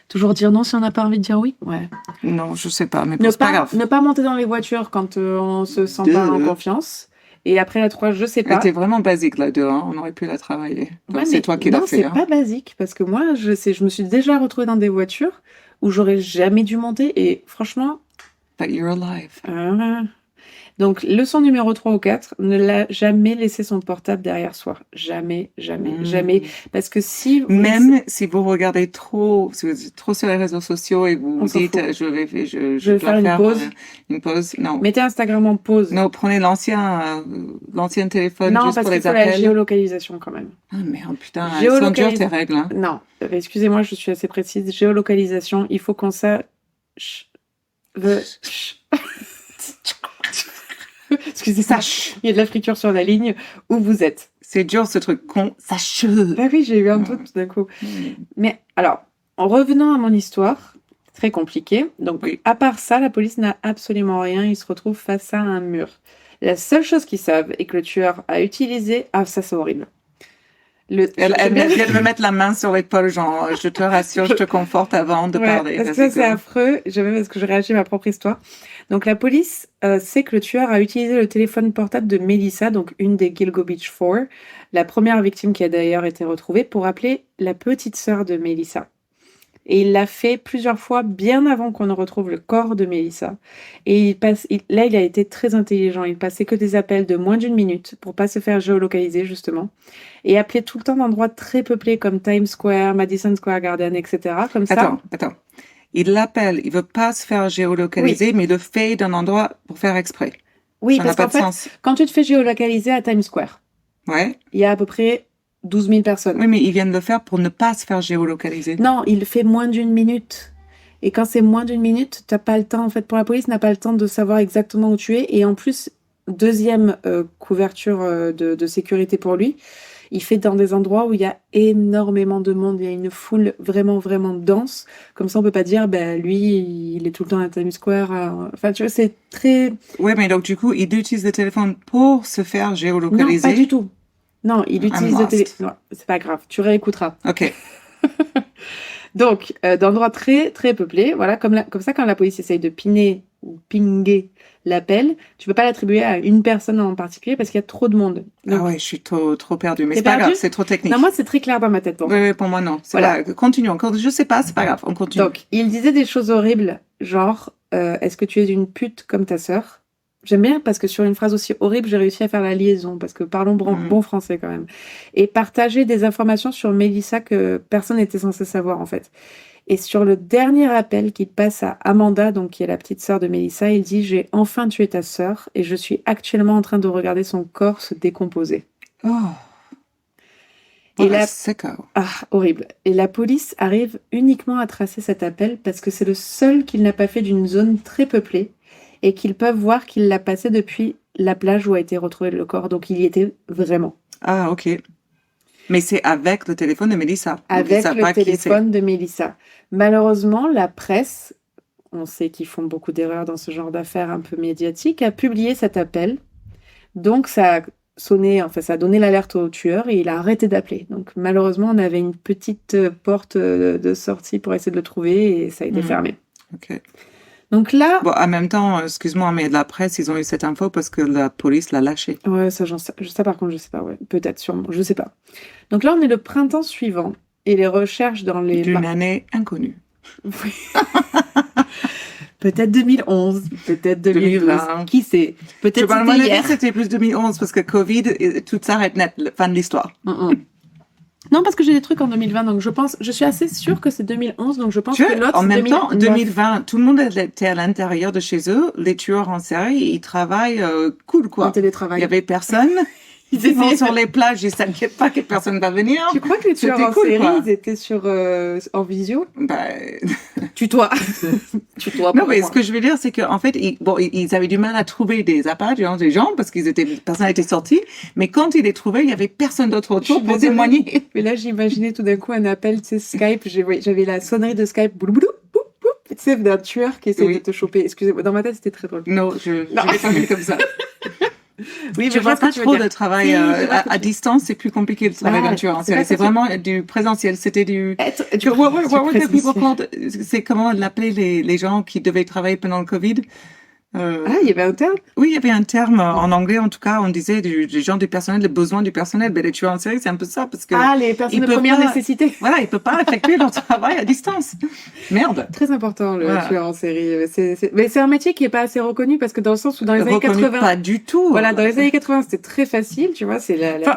Toujours dire non si on n'a pas envie de dire oui? Ouais. Non, je sais pas, mais Ne c'est pas grave. pas monter dans les voitures quand on se sent pas en confiance. Et après la 3, je sais Elle pas. était vraiment basique la 2, hein. On aurait pu la travailler. Donc, Ouais, c'est mais toi qui l'as non, fait. c'est Hein. pas basique parce que moi, je me suis déjà retrouvée dans des voitures où j'aurais jamais dû monter et franchement. But you're alive. Donc, leçon numéro 3 ou 4, ne l'a jamais laissé son portable derrière soi. Jamais, jamais, jamais. Parce que si vous Même si vous regardez trop, si vous êtes trop sur les réseaux sociaux et vous On s'en dites, fout. je vais dois faire une pause. Une pause, non. mettez Instagram en pause. Non, prenez l'ancien téléphone Non, juste parce pour qu'il les faut la appels. géolocalisation quand même. Ah merde, putain, elles sont dures tes règles. Hein. Non, excusez-moi, je suis assez précise. Géolocalisation, il faut qu'on sache. Excusez ça, il y a de la friture sur la ligne où vous êtes. C'est dur ce truc con, sache. Bah oui, j'ai eu un doute tout d'un coup. Mais alors, en revenant à mon histoire, très compliquée. Donc, Oui. à part ça, la police n'a absolument rien. Ils se retrouvent face à un mur. La seule chose qu'ils savent est que le tueur a utilisé. Ah, ça c'est horrible. Elle vient de me mettre la main sur l'épaule, genre, je te rassure, je te conforte avant de parler. Parce que ça, c'est affreux. Même parce que je réagis à ma propre histoire. Donc, la police sait que le tueur a utilisé le téléphone portable de Melissa, donc une des Gilgo Beach Four, la première victime qui a d'ailleurs été retrouvée, pour appeler la petite sœur de Melissa. Et il l'a fait plusieurs fois bien avant qu'on ne retrouve le corps de Melissa. Et là, il a été très intelligent. Il passait que des appels de moins d'1 minute pour pas se faire géolocaliser, justement. Et appelait tout le temps d'endroits très peuplés comme Times Square, Madison Square Garden, etc. Comme ça. Attends. Il l'appelle, il veut pas se faire géolocaliser, mais il le fait d'un endroit pour faire exprès. Oui, ça parce n'a pas qu'en de fait, sens. quand tu te fais géolocaliser à Times Square, Ouais. il y a à peu près 12 000 personnes. Oui, mais ils viennent le faire pour ne pas se faire géolocaliser. Non, il le fait moins d'1 minute. Et quand c'est moins d'1 minute, t'as pas le temps, en fait, pour la police, n'a pas le temps de savoir exactement où tu es. Et en plus, deuxième couverture de sécurité pour lui, il fait dans des endroits où il y a énormément de monde, il y a une foule vraiment, vraiment dense. Comme ça, on peut pas dire, lui, il est tout le temps à Times Square. Enfin, tu vois, c'est très... Oui, mais donc du coup, il utilise le téléphone pour se faire géolocaliser. Non, pas du tout. Non, il utilise le lost. téléphone. Non, c'est pas grave, tu réécouteras. Ok. Donc, d'endroits très, très peuplés, voilà, comme ça, quand la police essaye de piner ou pinguer l'appel, tu peux pas l'attribuer à une personne en particulier parce qu'il y a trop de monde. Donc, Ah ouais, je suis trop perdue. Mais T'es c'est pas perdue? grave, c'est trop technique. non, moi, c'est très clair dans ma tête pour moi. Oui, pour moi, non. C'est Voilà. Continuons. Je sais pas, c'est pas grave, on continue. Donc, il disait des choses horribles, genre, est-ce que tu es une pute comme ta sœur? J'aime bien parce que sur une phrase aussi horrible, j'ai réussi à faire la liaison, parce que parlons bon français quand même. Et partager des informations sur Mélissa que personne n'était censé savoir en fait. Et sur le dernier appel qu'il passe à Amanda, donc qui est la petite sœur de Mélissa, il dit « J'ai enfin tué ta sœur et je suis actuellement en train de regarder son corps se décomposer. » Oh. Et Ah, horrible. Et la police arrive uniquement à tracer cet appel parce que c'est le seul qu'il n'a pas fait d'une zone très peuplée et qu'ils peuvent voir qu'il l'a passé depuis la plage où a été retrouvé le corps. Donc, il y était vraiment. Ah, ok. Mais c'est avec le téléphone de Mélissa. Avec le téléphone de Mélissa. Malheureusement, la presse, on sait qu'ils font beaucoup d'erreurs dans ce genre d'affaires un peu médiatiques, a publié cet appel. Donc, ça a sonné, enfin, ça a donné l'alerte au tueur et il a arrêté d'appeler. Donc, malheureusement, on avait une petite porte de sortie pour essayer de le trouver et ça a été fermé. Ok. Donc là... Bon, en même temps, excuse-moi, mais la presse, ils ont eu cette info parce que la police l'a lâché. Ouais, ça par contre, je sais pas, ouais. Peut-être, sûrement, je sais pas. Donc là, on est le printemps suivant et les recherches dans les... D'une année inconnue. Oui. Peut-être 2011, peut-être 2020, qui sait? Peut-être c'était hier. C'était plus 2011 parce que Covid, tout s'arrête net, fin de l'histoire. Non, parce que j'ai des trucs en 2020, donc je suis assez sûre que c'est 2011, donc je pense que l'autre, en même temps, 2009. 2020, tout le monde était à l'intérieur de chez eux, les tueurs en série, ils travaillent cool, quoi. En télétravail. Il y avait personne. Ils vont sur les plages, ils s'inquiètent pas que personne va venir. Tu crois que les tueurs en série, ils étaient en visio? Tutoie. Non, mais ce que je veux dire, c'est qu'en fait, ils avaient du mal à trouver des appâts, des gens, parce personne n'était sorti. Mais quand ils les trouvaient, il y avait personne d'autre autour pour témoigner. Mais là, j'imaginais tout d'un coup un appel, tu sais, Skype. J'avais la sonnerie de Skype, boulou, boulou, boulou, boulou, tu sais, d'un tueur qui essaie de te choper. Excusez-moi, dans ma tête, c'était très drôle. Non, je l'ai pas vu comme ça. Oui, je vois pas trop de travail à distance, c'est plus compliqué de travailler d'un tueur en série. C'est vraiment du présentiel. C'était du. C'est comment l'appeler les gens qui devaient travailler pendant le Covid. Il y avait un terme? Oui, il y avait un terme en anglais, en tout cas, on disait des gens du personnel, les besoins du personnel. Ben, les tueurs en série, c'est un peu ça, parce que. Les personnes de première nécessité. Voilà, ils peuvent pas effectuer leur travail à distance. Merde. Très important, le tueur en série. Mais c'est un métier qui est pas assez reconnu, parce que dans le sens où dans les années 80. Pas du tout. Voilà, dans les années 80, c'était très facile, tu vois,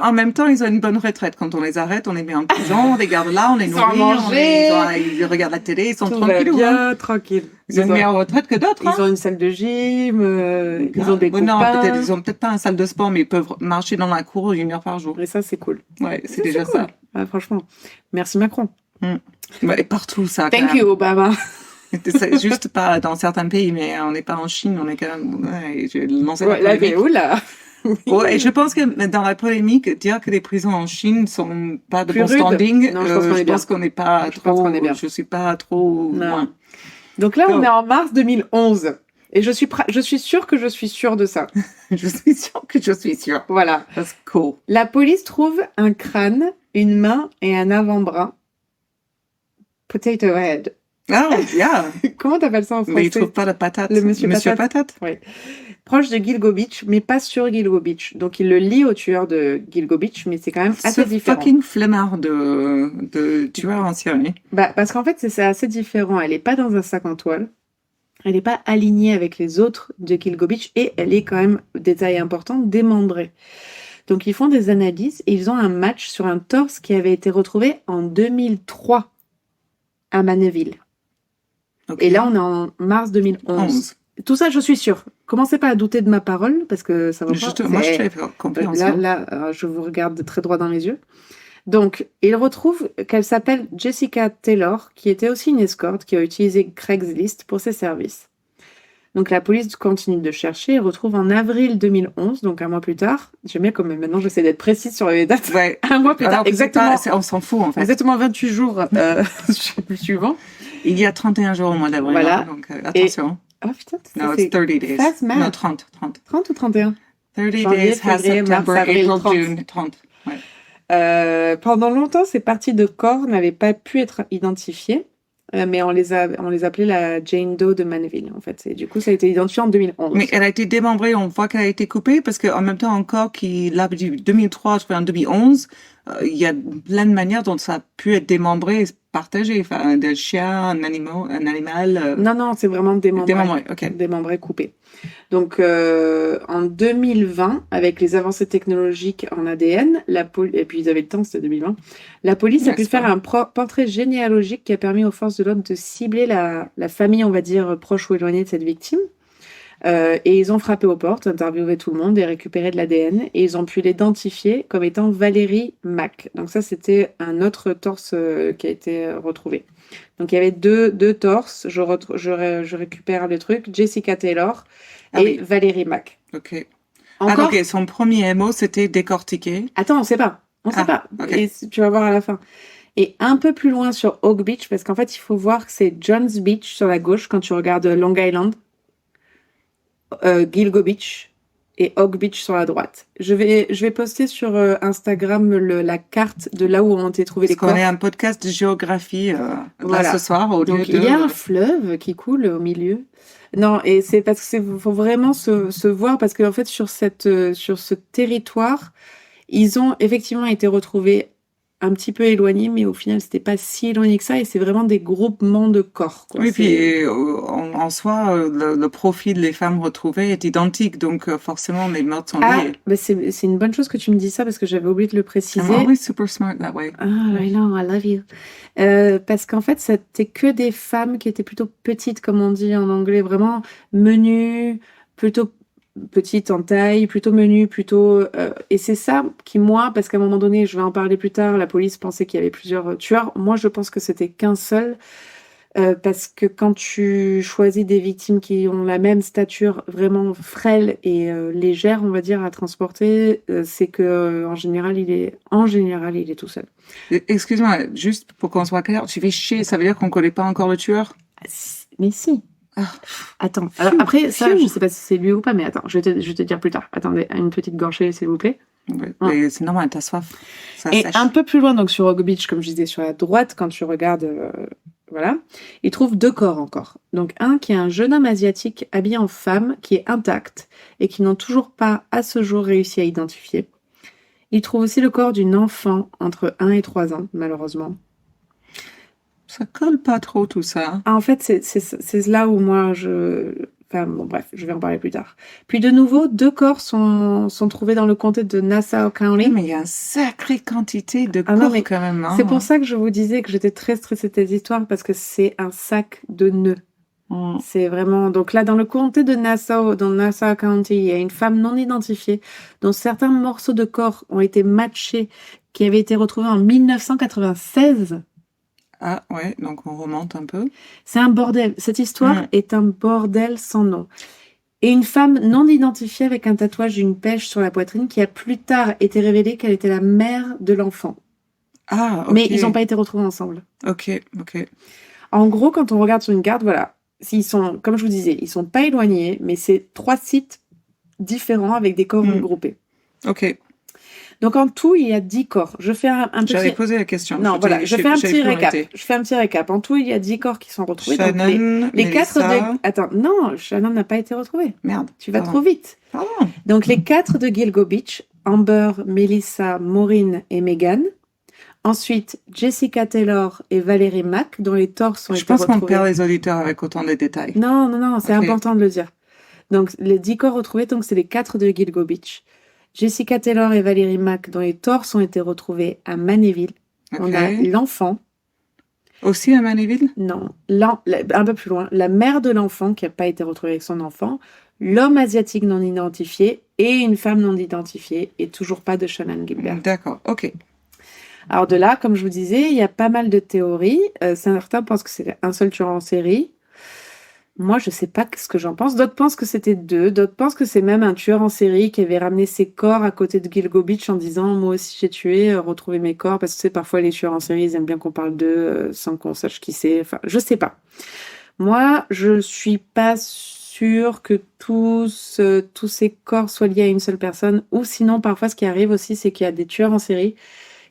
en même temps, ils ont une bonne retraite. Quand on les arrête, on les met en prison, on les garde là, on les nourrit, ils regardent la télé, ils sont tranquilles. Bien, tranquille. Ils ont une meilleure retraite que d'autres. Ils ont une salle de gym, ils ont des copains. Non, ils ont peut-être pas une salle de sport, mais ils peuvent marcher dans la cour 1 heure par jour. Et ça, c'est cool. Ouais, c'est déjà cool. Ça. Ah, franchement. Merci Macron. Et partout, ça. Thank you, Obama. C'est juste pas dans certains pays, mais on n'est pas en Chine, on est quand même. J'ai lancé la polémique. Là. Et je pense que dans la polémique, dire que les prisons en Chine sont pas de bon standing, non, je pense qu'on n'est pas trop. Je suis pas trop loin. Donc là, on est en mars 2011. Et je suis sûre que je suis sûre de ça. Je suis sûre que je suis sûre. Voilà. That's cool. La police trouve un crâne, une main et un avant-bras. Potato head. Oh, yeah. Comment t'appelles ça en français? Mais il trouve pas la patate. Le monsieur patate. Oui. Proche de Gilgo Beach, mais pas sur Gilgo Beach. Donc il le lie au tueur de Gilgo Beach, mais c'est quand même assez différent. Fucking flemmard de tueur en série. Parce qu'en fait, c'est assez différent. Elle est pas dans un sac en toile. Elle n'est pas alignée avec les autres de Gilgo Beach et elle est quand même, détail important, démembrée. Donc ils font des analyses et ils ont un match sur un torse qui avait été retrouvé en 2003 à Manneville. Okay. Et là, on est en mars 2011. Tout ça, je suis sûre. Commencez pas à douter de ma parole, parce que ça va pas. Moi, je fais compréhension. Là, je vous regarde très droit dans les yeux. Donc, il retrouve qu'elle s'appelle Jessica Taylor, qui était aussi une escorte, qui a utilisé Craigslist pour ses services. Donc, la police continue de chercher et retrouve en avril 2011, donc un mois plus tard. J'aime bien comme maintenant, j'essaie d'être précise sur les dates. Ouais. Un mois plus tard, exactement. On s'en fout, en fait. Exactement 28 jours suivant. Il y a 31 jours au mois d'avril. Voilà. Donc, attention. Oh putain, no, it's 30 days. Fast math. Non, 30. 30 ou 31? 30 days has September, April, June, 30. Ouais. Pendant longtemps, ces parties de corps n'avaient pas pu être identifiées, mais on les appelait la Jane Doe de Manville, en fait. Et du coup, ça a été identifié en 2011. Mais elle a été démembrée, on voit qu'elle a été coupée parce qu'en même temps, encore, là, du 2003 jusqu'en 2011, il y a plein de manières dont ça a pu être démembré et partagé. Enfin, des chiens, un animal. Non, c'est vraiment démembré. Démembré, ok. Démembré, coupé. Donc, en 2020, avec les avancées technologiques en ADN, et puis ils avaient le temps, c'était 2020, la police a pu faire un portrait généalogique qui a permis aux forces de l'ordre de cibler la famille, on va dire, proche ou éloignée de cette victime. Et ils ont frappé aux portes, interviewé tout le monde et récupéré de l'ADN. Et ils ont pu l'identifier comme étant Valérie Mack. Donc ça, c'était un autre torse qui a été retrouvé. Donc il y avait deux torses. Je récupère le truc. Jessica Taylor et Valérie Mack. Ok. Encore? Ok, son premier mot, c'était décortiquer. Attends, on sait pas. On sait pas. Okay. Et tu vas voir à la fin. Et un peu plus loin sur Oak Beach, parce qu'en fait, il faut voir que c'est Johns Beach sur la gauche quand tu regardes Long Island. Gilgo Beach et Oak Beach sur la droite. Je vais poster sur Instagram la carte de là où ont été trouvés les corps. Parce qu'on est un podcast de géographie là ce soir. Donc il y a un fleuve qui coule au milieu. Non, et c'est parce que faut vraiment se voir parce qu'en fait sur ce territoire, ils ont effectivement été retrouvés un petit peu éloigné, mais au final, c'était pas si éloigné que ça, et c'est vraiment des groupements de corps, quoi. Oui, puis en soi, le profil des femmes retrouvées est identique, donc forcément, les meurtres sont liés. Bah c'est une bonne chose que tu me dis ça, parce que j'avais oublié de le préciser. I'm always super smart that way. I know, I love you. Parce qu'en fait, c'était que des femmes qui étaient plutôt petites, comme on dit en anglais, vraiment menues, plutôt petite en taille, plutôt menue, et c'est ça qui, moi, parce qu'à un moment donné, je vais en parler plus tard, la police pensait qu'il y avait plusieurs tueurs. Moi, je pense que c'était qu'un seul, parce que quand tu choisis des victimes qui ont la même stature vraiment frêle et légère, on va dire, à transporter, c'est que en général, il est tout seul. Excuse-moi, juste pour qu'on soit clair, tu fais chier, ça veut dire qu'on connaît pas encore le tueur? Mais si. Attends. Alors, après, ça, je sais pas si c'est lui ou pas, mais attends, je vais te dire plus tard. Attendez, une petite gorgée, s'il vous plaît. Oui, c'est normal, t'as soif. Ça et sèche. Un peu plus loin, donc sur Oak Beach, comme je disais, sur la droite, quand tu regardes, voilà, il trouve deux corps encore. Donc un qui est un jeune homme asiatique habillé en femme, qui est intact, et qui n'ont toujours pas, à ce jour, réussi à identifier. Il trouve aussi le corps d'une enfant entre 1 et 3 ans, malheureusement. Ça colle pas trop tout ça. En fait, c'est là où moi enfin bon bref, je vais en parler plus tard. Puis de nouveau, deux corps sont trouvés dans le comté de Nassau County. Oui, mais il y a une sacrée quantité de corps quand même. Hein. C'est pour ça que je vous disais que j'étais très stressée de cette histoire parce que c'est un sac de nœuds. C'est vraiment... Donc là, dans le comté de Nassau, dans Nassau County, il y a une femme non identifiée dont certains morceaux de corps ont été matchés, qui avaient été retrouvés en 1996. Ah ouais, donc on remonte un peu. C'est un bordel. Cette histoire est un bordel sans nom. Et une femme non identifiée avec un tatouage d'une pêche sur la poitrine qui a plus tard été révélé qu'elle était la mère de l'enfant. Ah, ok. Mais ils n'ont pas été retrouvés ensemble. Ok. En gros, quand on regarde sur une carte, voilà, s'ils sont, comme je vous disais, ils sont pas éloignés, mais c'est 3 sites différents avec des corps regroupés. Ok. Donc en tout, il y a 10 corps. Je fais un petit... J'avais posé la question. Non, voilà, je fais un petit récap. Je fais un petit récap. En tout, il y a 10 corps qui sont retrouvés. Shannon, donc les 4 de... Attends, non, Shannon n'a pas été retrouvé. Merde. Tu vas trop vite. Pardon. Donc les 4 de Gilgo Beach, Amber, Melissa, Maureen et Megan. Ensuite, Jessica Taylor et Valérie Mack, dont les torses ont été retrouvés. Je pense qu'on perd les auditeurs avec autant de détails. Non, c'est important de le dire. Donc les 10 corps retrouvés, donc c'est les 4 de Gilgo Beach. Jessica Taylor et Valérie Mack, dont les torses ont été retrouvés à Manéville. On a l'enfant. Aussi à Manéville? Non, un peu plus loin. La mère de l'enfant, qui n'a pas été retrouvée avec son enfant. L'homme asiatique non identifié et une femme non identifiée. Et toujours pas de Shannon Gilbert. D'accord, ok. Alors de là, comme je vous disais, il y a pas mal de théories. Certains pensent que c'est un seul tueur en série. Moi, je sais pas ce que j'en pense. D'autres pensent que c'était 2. D'autres pensent que c'est même un tueur en série qui avait ramené ses corps à côté de Gilgo Beach en disant « Moi aussi, j'ai tué, retrouvez mes corps. » Parce que tu sais, parfois, les tueurs en série, ils aiment bien qu'on parle d'eux sans qu'on sache qui c'est. Enfin, je sais pas. Moi, je suis pas sûre que tous ces corps soient liés à une seule personne. Ou sinon, parfois, ce qui arrive aussi, c'est qu'il y a des tueurs en série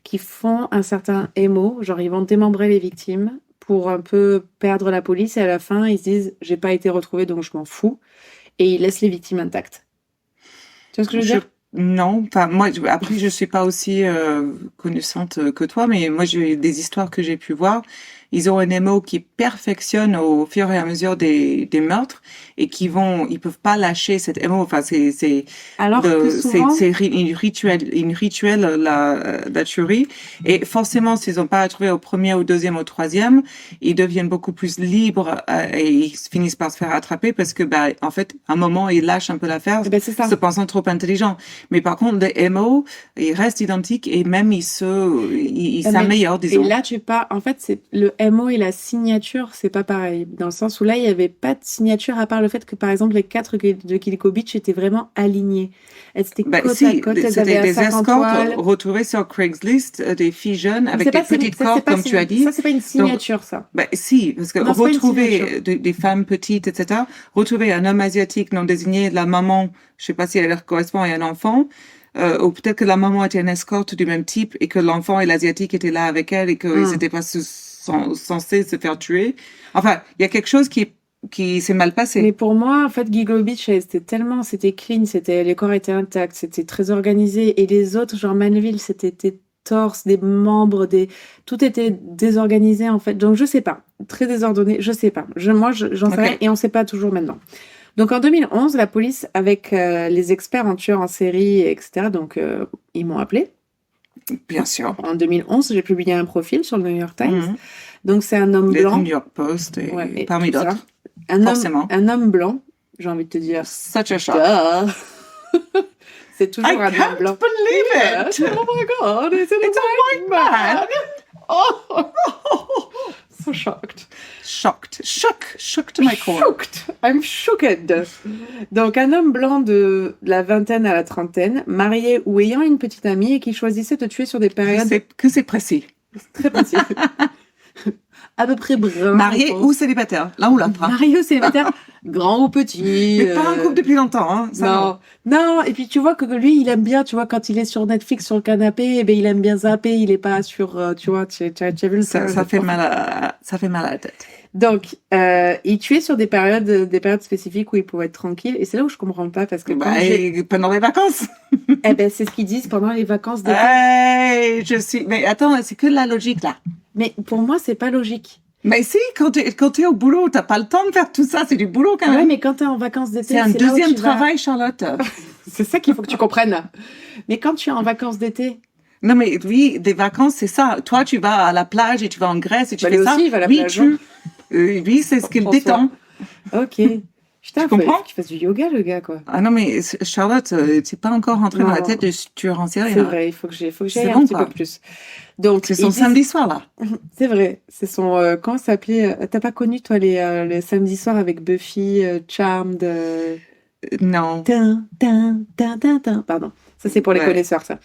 qui font un certain émo, genre ils vont démembrer les victimes pour un peu perdre la police et à la fin ils se disent j'ai pas été retrouvé donc je m'en fous et ils laissent les victimes intactes. Tu vois ce que je veux dire? Non, enfin moi après je suis pas aussi connaissante que toi, mais moi j'ai des histoires que j'ai pu voir. Ils ont un MO qui perfectionne au fur et à mesure des meurtres et ils peuvent pas lâcher cette MO. Enfin Alors que souvent, c'est une rituel la tuerie et forcément s'ils ont pas trouvé au premier, au deuxième, au troisième, ils deviennent beaucoup plus libres et ils finissent par se faire attraper parce que en fait à un moment ils lâchent un peu l'affaire, c'est ça. se pensant trop intelligents. Mais par contre, les MO, ils restent identiques et même ils s'améliorent, disons. Et là, en fait, c'est le MO et la signature, c'est pas pareil. Dans le sens où là, il y avait pas de signature à part le fait que, par exemple, les 4 de Kilico Beach étaient vraiment alignés. Elles étaient côte à côte, elles avaient des escortes retrouvées sur Craigslist, des filles jeunes avec des petites cordes, comme tu as dit. Ça, c'est pas une signature, ça. Si, parce que retrouver des femmes petites, etc., retrouver un homme asiatique non désigné, la maman, je sais pas si elle correspond à un enfant, ou peut-être que la maman était une escorte du même type et que l'enfant et l'asiatique étaient là avec elle et qu'ils n'étaient pas censés se faire tuer. Il y a quelque chose qui s'est mal passé. Mais pour moi, en fait, Gigolo Beach, c'était clean, les corps étaient intacts, c'était très organisé. Et les autres, genre Manville, c'était des torses, des membres, tout était désorganisé, en fait. Donc, je sais pas. Très désordonné, je sais pas. J'en sais rien et on sait pas toujours maintenant. Donc en 2011, la police, avec les experts en tueurs en série, etc., donc ils m'ont appelé. Bien sûr. En 2011, j'ai publié un profil sur le New York Times. Donc c'est un homme blanc. Le New York Post et parmi d'autres. Un homme blanc, j'ai envie de te dire. Such a shock. C'est toujours un homme blanc. I can't believe it! Oh my God, it's a white man! Oh! So shocked. Shook to my core. I'm shooked. Donc, un homme blanc de la vingtaine à la trentaine, marié ou ayant une petite amie et qui choisissait de tuer sur des périodes... C'est précis. Très précis. À peu près brun. Marié ou célibataire, l'un ou l'autre. Marié ou célibataire, grand ou petit. Mais pas un couple depuis longtemps, hein. Non, et puis tu vois que lui, il aime bien, tu vois, quand il est sur Netflix sur le canapé, il aime bien zapper, il est pas sur, tu vois, tu as vu ça fait mal à la tête. Donc, il tuait sur des périodes spécifiques où il pouvait être tranquille, et c'est là où je comprends pas, parce que pendant les vacances. C'est ce qu'ils disent pendant les vacances d'été. Mais attends, c'est que de la logique, là. Mais pour moi, c'est pas logique. Mais si, quand t'es au boulot, t'as pas le temps de faire tout ça, c'est du boulot quand même. Oui, mais quand t'es en vacances d'été, c'est un deuxième travail, Charlotte. C'est ça qu'il faut que tu comprennes. Mais quand tu es en vacances d'été. Non, mais oui, des vacances, c'est ça. Toi, tu vas à la plage et tu vas en Grèce et tu fais ça. Aussi, il va à la plage. Oui, c'est ce qu'il détend. Ok. Putain, faut qu'il fasse du yoga, le gars, quoi. Ah non, mais Charlotte, t'es pas encore rentrée dans la tête de tueur en série. C'est vrai, il faut que j'aille un petit peu plus. Donc, c'est son samedi soir, là. C'est vrai. C'est son, comment ça s'appelait? T'as pas connu, toi, les samedis soirs avec Buffy, Charmed? Non. Pardon. Ça, c'est pour les connaisseurs, ça.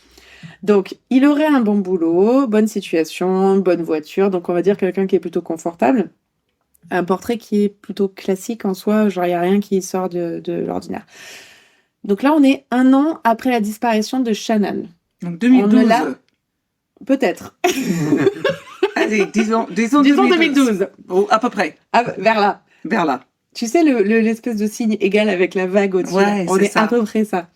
Donc, il aurait un bon boulot, bonne situation, bonne voiture. Donc, on va dire quelqu'un qui est plutôt confortable. Un portrait qui est plutôt classique en soi, genre il n'y a rien qui sort de l'ordinaire. Donc là, on est 1 an après la disparition de Shannon. Donc 2012. Peut-être. Allez, disons 2012. Oh, à peu près. Vers là. Tu sais, l'espèce de signe égal avec la vague au-dessus. Ouais, on est à peu près ça.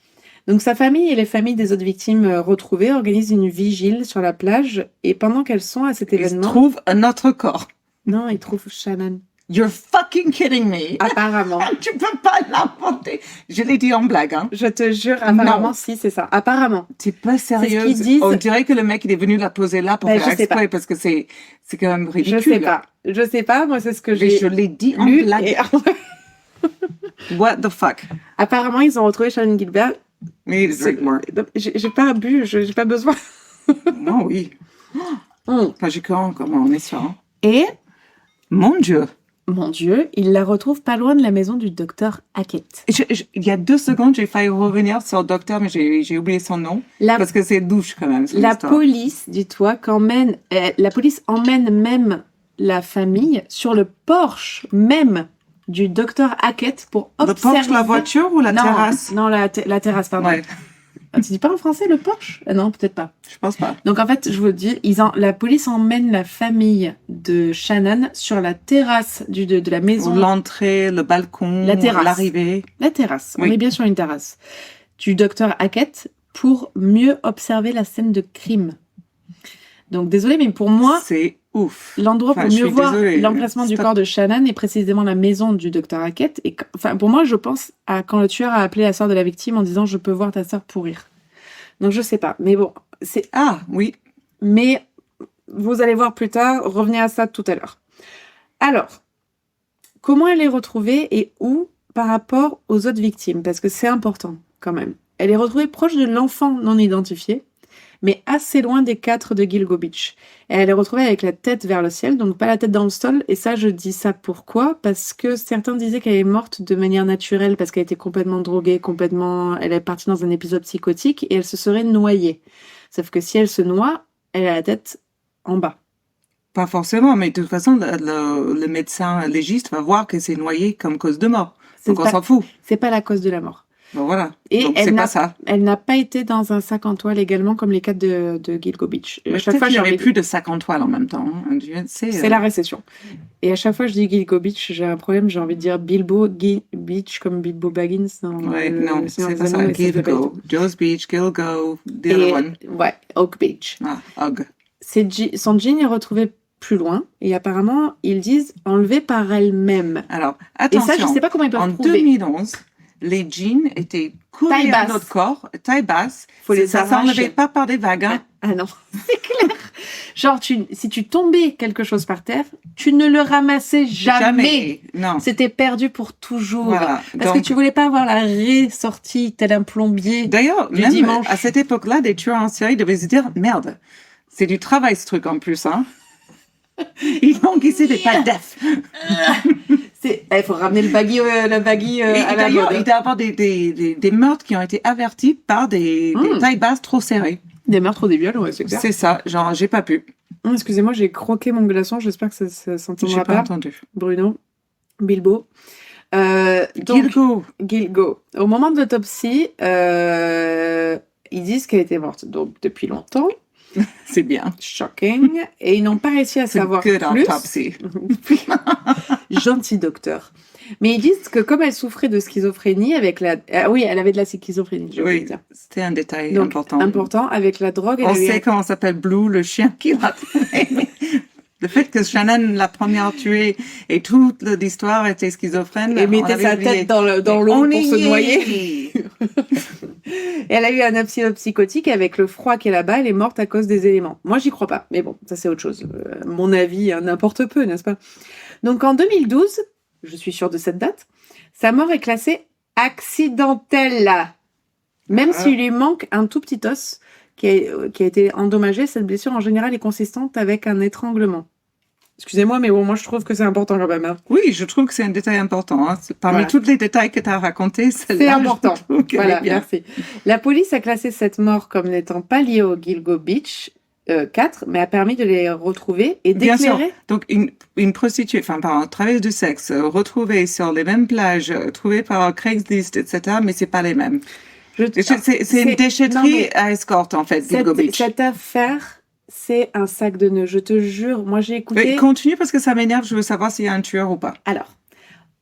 Donc sa famille et les familles des autres victimes retrouvées organisent une vigile sur la plage et pendant qu'elles sont à cet événement... Ils trouvent un autre corps. Non, ils trouvent Shannon. You're fucking kidding me. Apparemment. Tu peux pas l'inventer. Je l'ai dit en blague, hein. Je te jure, apparemment, si, c'est ça. Apparemment. T'es pas sérieuse. C'est ce qu'ils disent. On dirait que le mec, il est venu la poser là pour faire exprès, parce que c'est quand même ridicule. Je sais pas. Moi, c'est ce que j'ai je l'ai dit en lu. blague. What the fuck? Apparemment, ils ont retrouvé Shannon Gilbert. Mais j'ai pas bu, j'ai pas besoin. Non, oui. Enfin, j'ai comment on est sûr. Hein. Et... Mon Dieu, il la retrouve pas loin de la maison du docteur Hackett. Il y a 2 secondes, j'ai failli revenir sur le docteur, mais j'ai oublié son nom. Parce que c'est douche quand même. La police, dis-toi, la police emmène même la famille sur le porche même du docteur Hackett pour observer... Le porche, la voiture ou la terrasse? Non, la terrasse, pardon. Ouais. Ah, tu dis pas en français le Porsche? Non, peut-être pas. Je pense pas. Donc en fait, je vous dis, la police emmène la famille de Shannon sur la terrasse de la maison. L'entrée, le balcon, La terrasse. l'arrivée. La terrasse. Oui. On est bien sur une terrasse. Du docteur Hackett pour mieux observer la scène de crime. Donc désolé, mais pour moi, c'est ouf. L'endroit pour je mieux suis voir désolée. l'emplacement du corps de Shannon est précisément la maison du docteur Hackett. Et pour moi, je pense à quand le tueur a appelé la sœur de la victime en disant « Je peux voir ta sœur pourrir ». Donc je sais pas, mais bon, c'est... Ah, oui. Mais vous allez voir plus tard, revenez à ça tout à l'heure. Alors, comment elle est retrouvée et où par rapport aux autres victimes? Parce que c'est important quand même. Elle est retrouvée proche de l'enfant non identifié, mais assez loin des 4 de Gilgo Beach. Et elle est retrouvée avec la tête vers le ciel, donc pas la tête dans le sol. Et ça, je dis ça pourquoi? Parce que certains disaient qu'elle est morte de manière naturelle, parce qu'elle était complètement droguée, elle est partie dans un épisode psychotique, et elle se serait noyée. Sauf que si elle se noie, elle a la tête en bas. Pas forcément, mais de toute façon, le médecin légiste va voir que c'est noyé comme cause de mort. Donc on s'en fout. C'est pas la cause de la mort. Bon, voilà. Et donc c'est pas ça. Elle n'a pas été dans un sac en toile également comme les 4 de Gilgo Beach. Mais chaque fois, j'avais plus de sac en toile en même temps. Hein. C'est la récession. Et à chaque fois, je dis Gilgo Beach, j'ai un problème, j'ai envie de dire Bilbo Beach comme Bilbo Baggins. Non, c'est pas ça. Gilgo. Joe's Beach, Gilgo, the other one. Ouais, Oak Beach. Ah, Oak. Son jean est retrouvé plus loin et apparemment, ils disent enlevé par elle-même. Alors, attention. Et ça, je sais pas comment ils peuvent prouver. En 2011, les jeans étaient collés à notre corps, taille basse. Ça s'enlevait pas par des vagues. Hein. Ah non, c'est clair. Genre, si tu tombais quelque chose par terre, tu ne le ramassais jamais. Non. C'était perdu pour toujours. Voilà. Parce que tu voulais pas avoir la ressortie tel un plombier. D'ailleurs, même dimanche. À cette époque-là, des tueurs en série devaient se dire, merde, c'est du travail ce truc en plus, hein. Ils vont glisser des pas def. Il faut ramener le baggy à la d'ailleurs, mode. il doit y avoir des meurtres qui ont été avertis par des tailles basses trop serrées. Des meurtres ou des viols, ouais, c'est clair. C'est ça, genre, j'ai pas pu. Excusez-moi, j'ai croqué mon glaçon, j'espère que ça s'entendra pas. J'ai pas entendu. Bruno, Bilbo. Gilgo. Au moment de l'autopsie, ils disent qu'elle était morte donc depuis longtemps. C'est bien. Shocking. Et ils n'ont pas réussi à savoir plus. Autopsie. Gentil docteur. Mais ils disent que comme elle souffrait de schizophrénie avec la... oui, elle avait de la schizophrénie, je veux dire. C'était un détail donc, important. Important, avec la drogue... On sait comment s'appelle Blue, le chien qui l'a tué. Le fait que Shannon, la première tuée, et toute l'histoire était schizophrène. Et mettait sa tête dans l'eau pour se noyer. Et elle a eu un épisode psychotique avec le froid qui est là-bas, elle est morte à cause des éléments. Moi, j'y crois pas, mais bon, ça c'est autre chose. Mon avis, n'importe peu, n'est-ce pas? Donc en 2012, je suis sûre de cette date, sa mort est classée accidentelle. Même s'il lui manque un tout petit os qui a été endommagé, cette blessure en général est consistante avec un étranglement. Excusez-moi, mais bon, moi je trouve que c'est important quand même. Hein. Oui, je trouve que c'est un détail important. Hein. Parmi tous les détails que tu as racontés, c'est important. Voilà, merci. La police a classé cette mort comme n'étant pas liée au Gilgo Beach 4, mais a permis de les retrouver et d'éclairer. Bien sûr. Donc une prostituée, une travailleuse du sexe, retrouvée sur les mêmes plages, trouvée par Craigslist, etc., mais c'est pas les mêmes. C'est une déchetterie à escorte, en fait, Gilgo Beach. Cette affaire... C'est un sac de nœuds, je te jure. Moi, j'ai écouté... Mais continue parce que ça m'énerve, je veux savoir s'il y a un tueur ou pas. Alors,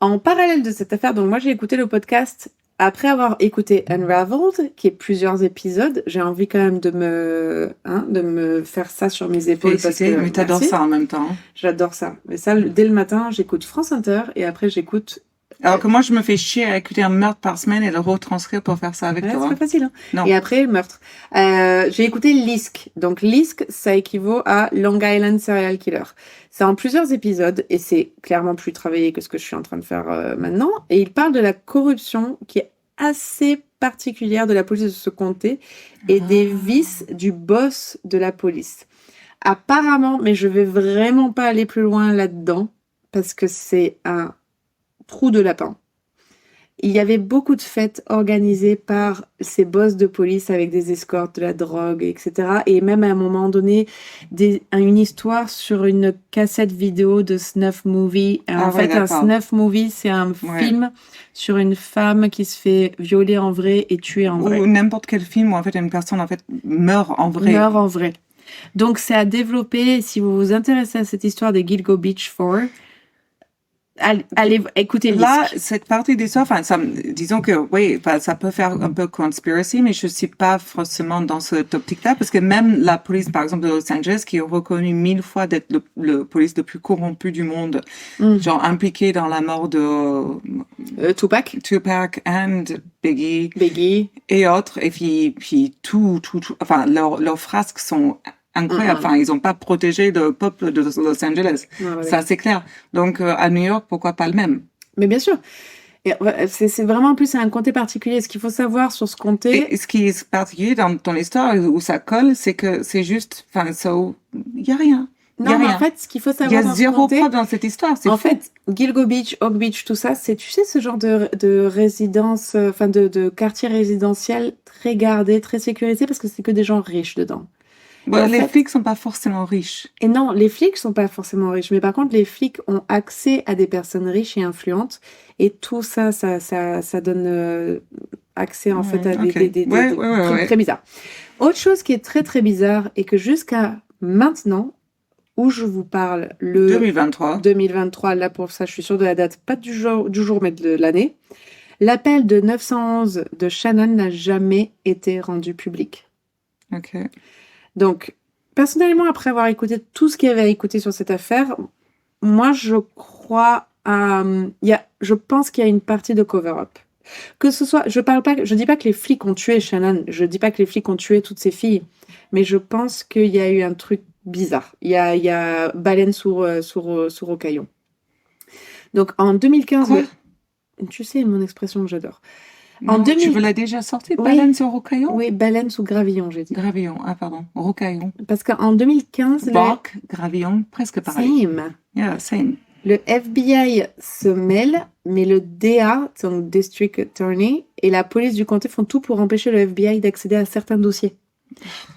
en parallèle de cette affaire, donc moi, j'ai écouté le podcast après avoir écouté Unraveled, qui est plusieurs épisodes. J'ai envie quand même de me faire ça sur mes épaules. Mais t'adores ça en même temps. J'adore ça. Mais ça, dès le matin, j'écoute France Inter et après, j'écoute... Alors que moi, je me fais chier à écouter un meurtre par semaine et le retranscrire pour faire ça avec toi. C'est pas facile. Hein. Non. Et après, le meurtre. J'ai écouté LISC. Donc, LISC, ça équivaut à Long Island Serial Killer. C'est en plusieurs épisodes et c'est clairement plus travaillé que ce que je suis en train de faire maintenant. Et il parle de la corruption qui est assez particulière de la police de ce comté et des vices du boss de la police. Apparemment, mais je vais vraiment pas aller plus loin là-dedans parce que c'est un trou de lapin. il y avait beaucoup de fêtes organisées par ces boss de police avec des escortes, de la drogue, etc. Et même à un moment donné, une histoire sur une cassette vidéo de snuff movie. Ah En ouais, fait, un d'accord. snuff movie, c'est un Ouais. film sur une femme qui se fait violer en vrai et tuer en vrai. Ou n'importe quel film où en fait une personne en fait meurt en vrai. Meurt en vrai. Donc, c'est à développer. Si vous vous intéressez à cette histoire des Gilgo Beach 4, allez écoutez Là, Lisk. cette partie d'histoire, enfin, disons que oui, enfin, ça peut faire un peu conspiracy, mais je suis pas forcément dans cette optique-là, parce que même la police, par exemple, de Los Angeles, qui est reconnue 1000 fois d'être le police le plus corrompu du monde, genre impliqué dans la mort de Tupac, Tupac and Biggie Biggie. et autres, et puis tout, enfin, leurs frasques sont incroyable. Enfin, ils n'ont pas protégé le peuple de Los Angeles. Ouais. Ça, c'est clair. Donc, à New York, pourquoi pas le même? Mais bien sûr. Et c'est vraiment en plus un comté particulier. Ce qu'il faut savoir sur ce comté. Et ce qui est particulier dans ton histoire, où ça colle, c'est que c'est juste, enfin, il y a rien. Non, mais en fait, ce qu'il faut Il y savoir a dans ce zéro comté. preuve dans cette histoire. C'est En fou. fait, Gilgo Beach, Oak Beach, tout ça, c'est, tu sais, ce genre de résidence, enfin, de quartier résidentiel très gardé, très sécurisé, parce que c'est que des gens riches dedans. Ouais, les fait- flics sont pas forcément riches. Et non, les flics sont pas forcément riches, mais par contre, les flics ont accès à des personnes riches et influentes, et tout ça donne accès en fait à des trucs très bizarres. Autre chose qui est très très bizarre et que jusqu'à maintenant, où je vous parle, le 2023, là pour ça, je suis sûre de la date, pas du jour, mais de l'année. L'appel de 911 de Shannon n'a jamais été rendu public. Ok. Donc, personnellement, après avoir écouté tout ce qu'il y avait à écouter sur cette affaire, moi, je crois je pense qu'il y a une partie de cover-up. Que ce soit, je dis pas que les flics ont tué Shannon, je dis pas que les flics ont tué toutes ces filles, mais je pense qu'il y a eu un truc bizarre. Il y a baleine sous rocaillon. Donc, en 2015, Quoi? Tu sais, mon expression que j'adore. Non, tu me l'as déjà sorti, Oui. baleine sur rocaillon? Oui, baleine sous gravillon, j'ai dit. Gravillon, ah pardon, rocaillon. Parce qu'en 2015, Bark, gravillon, presque pareil. Same. Yeah, same. Le FBI se mêle, mais le DA, donc District Attorney, et la police du comté font tout pour empêcher le FBI d'accéder à certains dossiers.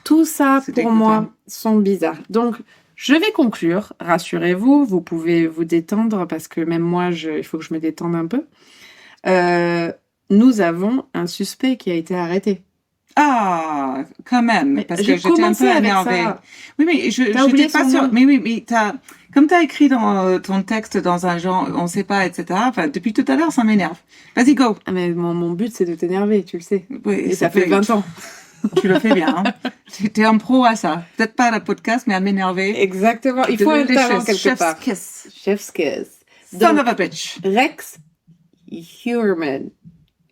Tout ça, C'est pour dégoûtant. moi, sont bizarres. Donc, je vais conclure. Rassurez-vous, vous pouvez vous détendre, parce que même moi, il faut que je me détende un peu. Nous avons un suspect qui a été arrêté. Ah, quand même, Mais parce que j'ai j'étais un commencé peu avec énervée. ça. Oui, mais T'as oublié j'étais pas son sûre. nom. Mais oui, mais comme t'as écrit dans ton texte dans un genre, on sait pas, etc. Enfin, depuis tout à l'heure, ça m'énerve. Vas-y, go. Ah, mais mon but, c'est de t'énerver, tu le sais. Oui, Et ça fait 20 ans. Tu le fais bien, hein. T'es un pro à ça. Peut-être pas à la podcast, mais à m'énerver. Exactement. Il faut un talent quelque part. Kiss. Chef's kiss. Son Donc, of a bitch. Rex Heuermann.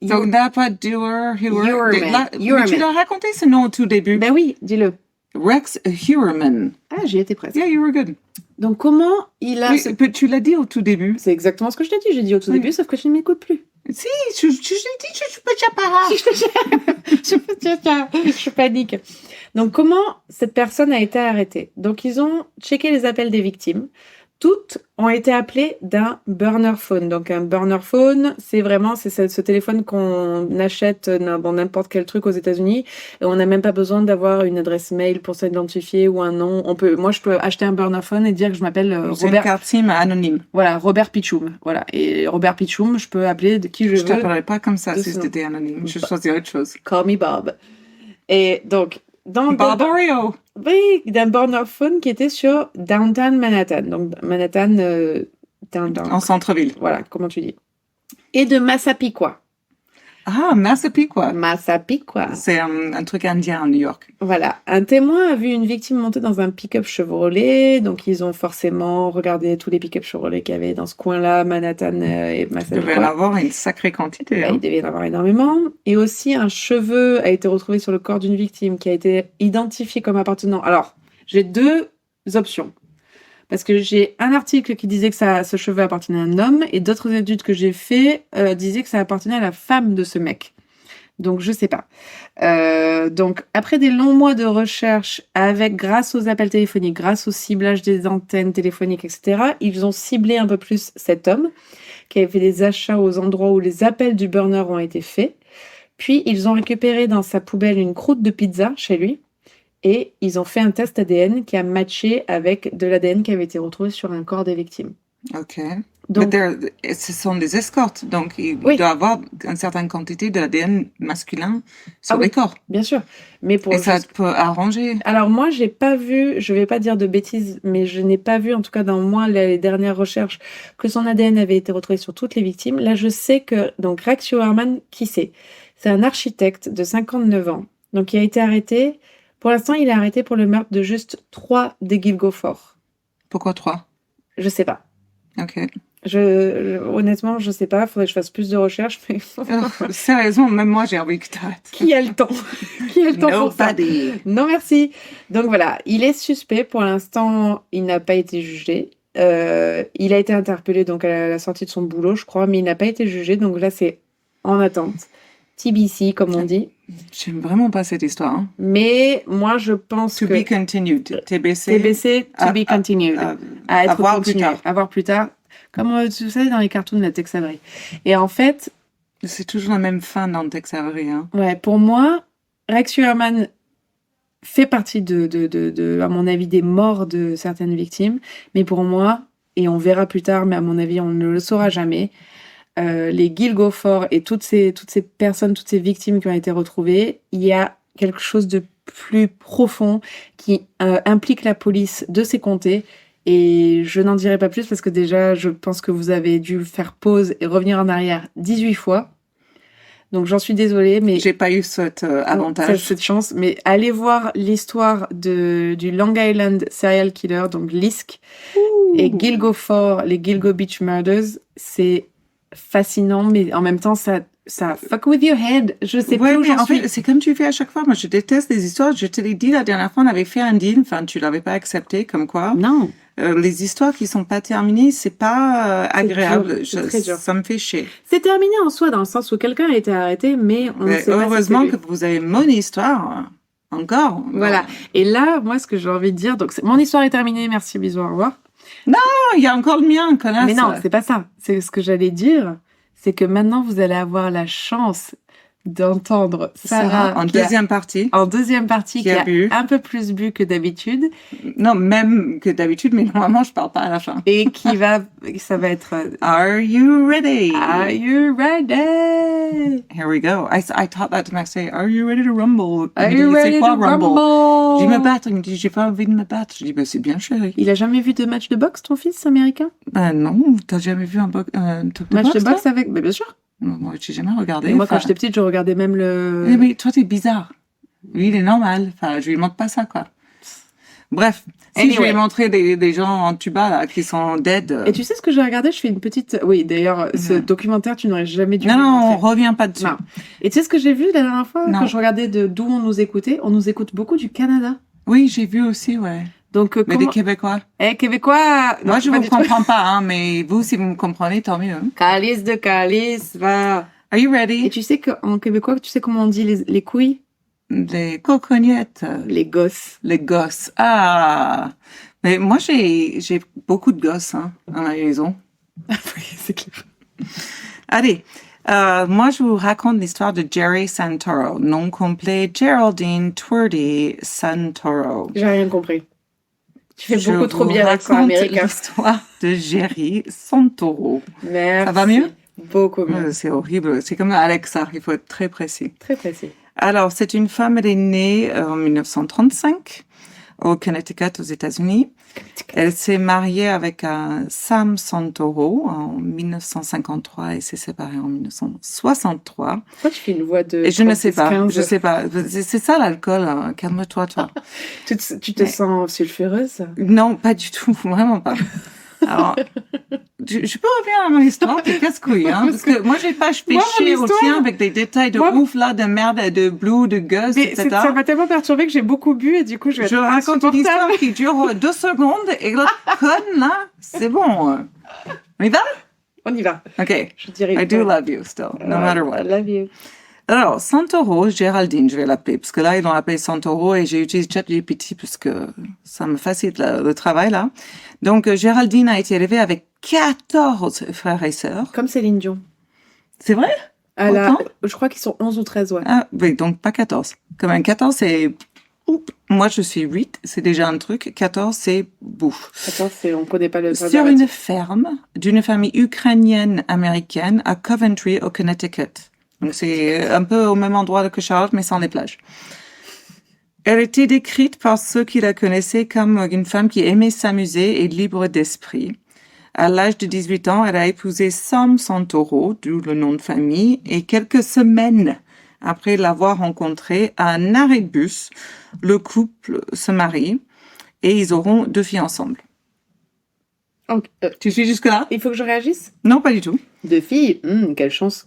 Donc, n'a pas Heuermann. Heuermann. Mais tu l'as raconté ce nom au tout début. Ben oui, dis-le. Rex Heuermann. Ah, j'y étais presque. Yeah, you were good. Donc, comment il a... Oui, tu l'as dit au tout début. C'est exactement ce que je t'ai dit. J'ai dit au tout Oui. début, sauf que tu ne m'écoutes plus. Si, je t'ai dit, je peux déjà pas. Je panique. Donc, comment cette personne a été arrêtée? Donc, ils ont checké les appels des victimes. Toutes ont été appelées d'un burner phone. Donc, un burner phone, c'est ce téléphone qu'on achète dans n'importe quel truc aux États-Unis. Et on n'a même pas besoin d'avoir une adresse mail pour s'identifier ou un nom. Moi, je peux acheter un burner phone et dire que je m'appelle C'est une carte SIM anonyme. Voilà, Robert Pichoum. Voilà. Et Robert Pichoum, je peux appeler de qui je Je veux. t'appellerai pas comme ça de si ce nom. c'était anonyme. Je choisirais autre chose. Call me Bob. Et donc, Barbario. oui, d'un burner phone qui était sur Downtown Manhattan. Donc, Manhattan, downtown. En centre-ville. Voilà, comment tu dis. Et de Massapequa. Ah, Massapequa. Massapequa. C'est un truc indien à New York. Voilà. Un témoin a vu une victime monter dans un pick-up Chevrolet. Donc, ils ont forcément regardé tous les pick-up Chevrolet qu'il y avait dans ce coin-là, Manhattan et Il devait en Massapequa. avoir une sacrée quantité. Bah, Hein. il devait y en avoir énormément. Et aussi, un cheveu a été retrouvé sur le corps d'une victime qui a été identifié comme appartenant. Alors, j'ai deux options. Parce que j'ai un article qui disait que ce cheveu appartenait à un homme et d'autres études que j'ai fait disaient que ça appartenait à la femme de ce mec. Donc, je sais pas. Donc, après des longs mois de recherche grâce aux appels téléphoniques, grâce au ciblage des antennes téléphoniques, etc., ils ont ciblé un peu plus cet homme qui avait fait des achats aux endroits où les appels du burner ont été faits. Puis, ils ont récupéré dans sa poubelle une croûte de pizza chez lui. Et ils ont fait un test ADN qui a matché avec de l'ADN qui avait été retrouvé sur un corps des victimes. OK. Donc, Mais ce sont des escortes, donc il Oui. doit y avoir une certaine quantité d'ADN masculin sur Ah oui. les corps. bien sûr. Mais pour Et ça peut arranger. Alors moi, j'ai pas vu, je vais pas dire de bêtises, mais je n'ai pas vu, en tout cas dans moi, les dernières recherches, que son ADN avait été retrouvé sur toutes les victimes. Là, je sais que, donc Rex Schuerman, qui c'est? C'est un architecte de 59 ans. Donc il a été arrêté. Pour l'instant, il est arrêté pour le meurtre de juste 3 des Gilgofor. Pourquoi 3? Je sais pas. OK. Honnêtement, je sais pas. Faudrait que je fasse plus de recherches, mais Sérieusement, même moi, j'ai envie que t'arrêtes. qui a le temps? Qui a le temps pour ça? Nobody. Non, merci. Donc voilà, il est suspect. Pour l'instant, il n'a pas été jugé. Il a été interpellé donc à la sortie de son boulot, je crois, mais il n'a pas été jugé. Donc là, c'est en attente. TBC, comme on dit. J'aime vraiment pas cette histoire. Hein. Mais moi, je pense To que be continued. TBC. TBC, to be continued. À être voir plus continué. tard. À voir plus tard. Comme tu sais, dans les cartoons de la Tex Avery. Et en fait, C'est toujours la même fin dans le Tex Avery. Hein. ouais, pour moi, Rex Schuerman fait partie à mon avis, des morts de certaines victimes. Mais pour moi, et on verra plus tard, mais à mon avis, on ne le saura jamais, les Gilgofor et toutes ces personnes, toutes ces victimes qui ont été retrouvées, il y a quelque chose de plus profond qui implique la police de ces comtés. Et je n'en dirai pas plus parce que déjà, je pense que vous avez dû faire pause et revenir en arrière 18 fois. Donc j'en suis désolée, mais J'ai pas eu cet avantage. cette chance. Mais allez voir l'histoire du Long Island serial killer, donc Lisk, et Gilgofor, les Gilgo Beach Murders. C'est fascinant, mais en même temps, ça fuck with your head. Je sais Ouais, plus où mais j'en en suis. fait, c'est comme tu fais à chaque fois. Moi, je déteste les histoires. Je te l'ai dit la dernière fois, on avait fait un deal. Enfin, tu l'avais pas accepté, comme quoi. Non. Les histoires qui sont pas terminées, c'est pas agréable. dur, c'est très dur. Ça me fait chier. C'est terminé en soi, dans le sens où quelqu'un a été arrêté, mais on ne Mais sait pas si heureusement c'est lui. que vous avez mon histoire encore. Voilà. Et là, moi, ce que j'ai envie de dire, donc mon histoire est terminée, merci, bisous, au revoir. Non, il y a encore le mien, connasse. Mais non, c'est pas ça. C'est ce que j'allais dire, c'est que maintenant, vous allez avoir la chance d'entendre Sarah en qui a- deuxième partie. en deuxième partie, Qui a bu. un peu plus bu que d'habitude, Non, même que d'habitude, mais normalement, je parle pas à la fin. et ça va être Are you ready? Are you ready? Here we go. I taught that to Max. Say, are you ready to rumble? Are Il me you dit, ready c'est quoi to rumble? rumble? Je dis me battre. Il me dit, j'ai pas envie de me battre. Je dis, ben, c'est bien, chérie. Il a jamais vu de match de boxe, ton fils américain? Ben non, t'as jamais vu un truc de Match de boxe, boxe toi? avec, bien sûr. Moi, j'ai jamais regardé. Et moi, quand Enfin, j'étais petite, je regardais même le. mais toi, t'es bizarre. Lui, il est normal. Enfin, je lui montre pas ça, quoi. Bref, si je Anyway. lui ai montré des gens en tuba, là, qui sont dead. Et tu sais ce que j'ai regardé? Je fais une petite. Oui, d'ailleurs, ce documentaire, tu n'aurais jamais dû. Non, me non, on montrer. revient pas dessus. Non. Et tu sais ce que j'ai vu la dernière fois Non. quand je regardais d'où on nous écoutait? On nous écoute beaucoup du Canada. Oui, j'ai vu aussi, ouais. Donc, Mais comment... des Québécois. Québécois! Moi, Non, je pas vous du tout. comprends pas, hein, mais vous, si vous me comprenez, tant mieux. Hein. Calice de calice, va. Are you Et ready? tu sais qu'en québécois, tu sais comment on dit les couilles? Les cocognettes, Les gosses. les gosses. Ah! Mais moi, j'ai beaucoup de gosses, hein, à la maison. Oui, c'est clair. Allez. Moi, je vous raconte l'histoire de Jerry Santoro, nom complet Geraldine Twerdy Santoro. J'ai rien compris. Tu fais Je beaucoup trop vous bien l'accent raconte américain. l'histoire de Jerry Santoro. Merci. Ça va mieux? Beaucoup mieux. C'est horrible. C'est comme Alexa, il faut être très précis. Très précis. Alors, c'est une femme, elle est née en 1935 au Connecticut, aux États-Unis. Elle s'est mariée avec Sam Santoro en 1953 et s'est séparée en 1963. Pourquoi tu fais une voix de Et je ne sais pas, 36-15? je sais pas. C'est ça l'alcool, hein. Calme-toi, toi. Tu te sens sulfureuse? Non, pas du tout, vraiment pas. Alors, je peux revenir à mon histoire, t'es casse-couille, hein, parce que moi, j'ai pas Moi, mon pêché au histoire- tien avec des détails de Moi- ouf, là, de merde, de blue, de gueuse, Mais etc. ça m'a tellement perturbée que j'ai beaucoup bu et du coup, je vais Je être raconte une insupportable. histoire qui dure 2 secondes et l'autre conne, là, c'est bon. On y va? On y va. OK. Je dirais. I do love you still, no matter what. I love you. Alors, Santoro, Géraldine, je vais l'appeler, parce que là, ils l'ont appelé Santoro et j'ai utilisé ChatGPT parce que ça me facilite le travail, là. Donc, Géraldine a été élevée avec 14 frères et sœurs. Comme Céline Dion. C'est vrai? Autant? Je crois qu'ils sont 11 ou 13, ouais. Ah, oui, donc pas 14. Quand même, 14, c'est... Moi, je suis 8, c'est déjà un truc. 14, c'est bouffe. 14, on connaît pas le... Sur une ferme d'une famille ukrainienne-américaine à Coventry, au Connecticut. Donc, c'est un peu au même endroit que Charlotte, mais sans les plages. Elle était décrite par ceux qui la connaissaient comme une femme qui aimait s'amuser et libre d'esprit. À l'âge de 18 ans, elle a épousé Sam Santoro, d'où le nom de famille, et quelques semaines après l'avoir rencontré, à un arrêt de bus, le couple se marie et ils auront 2 filles ensemble. Okay. Tu suis jusque-là? Il faut que je réagisse? Non, pas du tout. 2 filles? Quelle chance.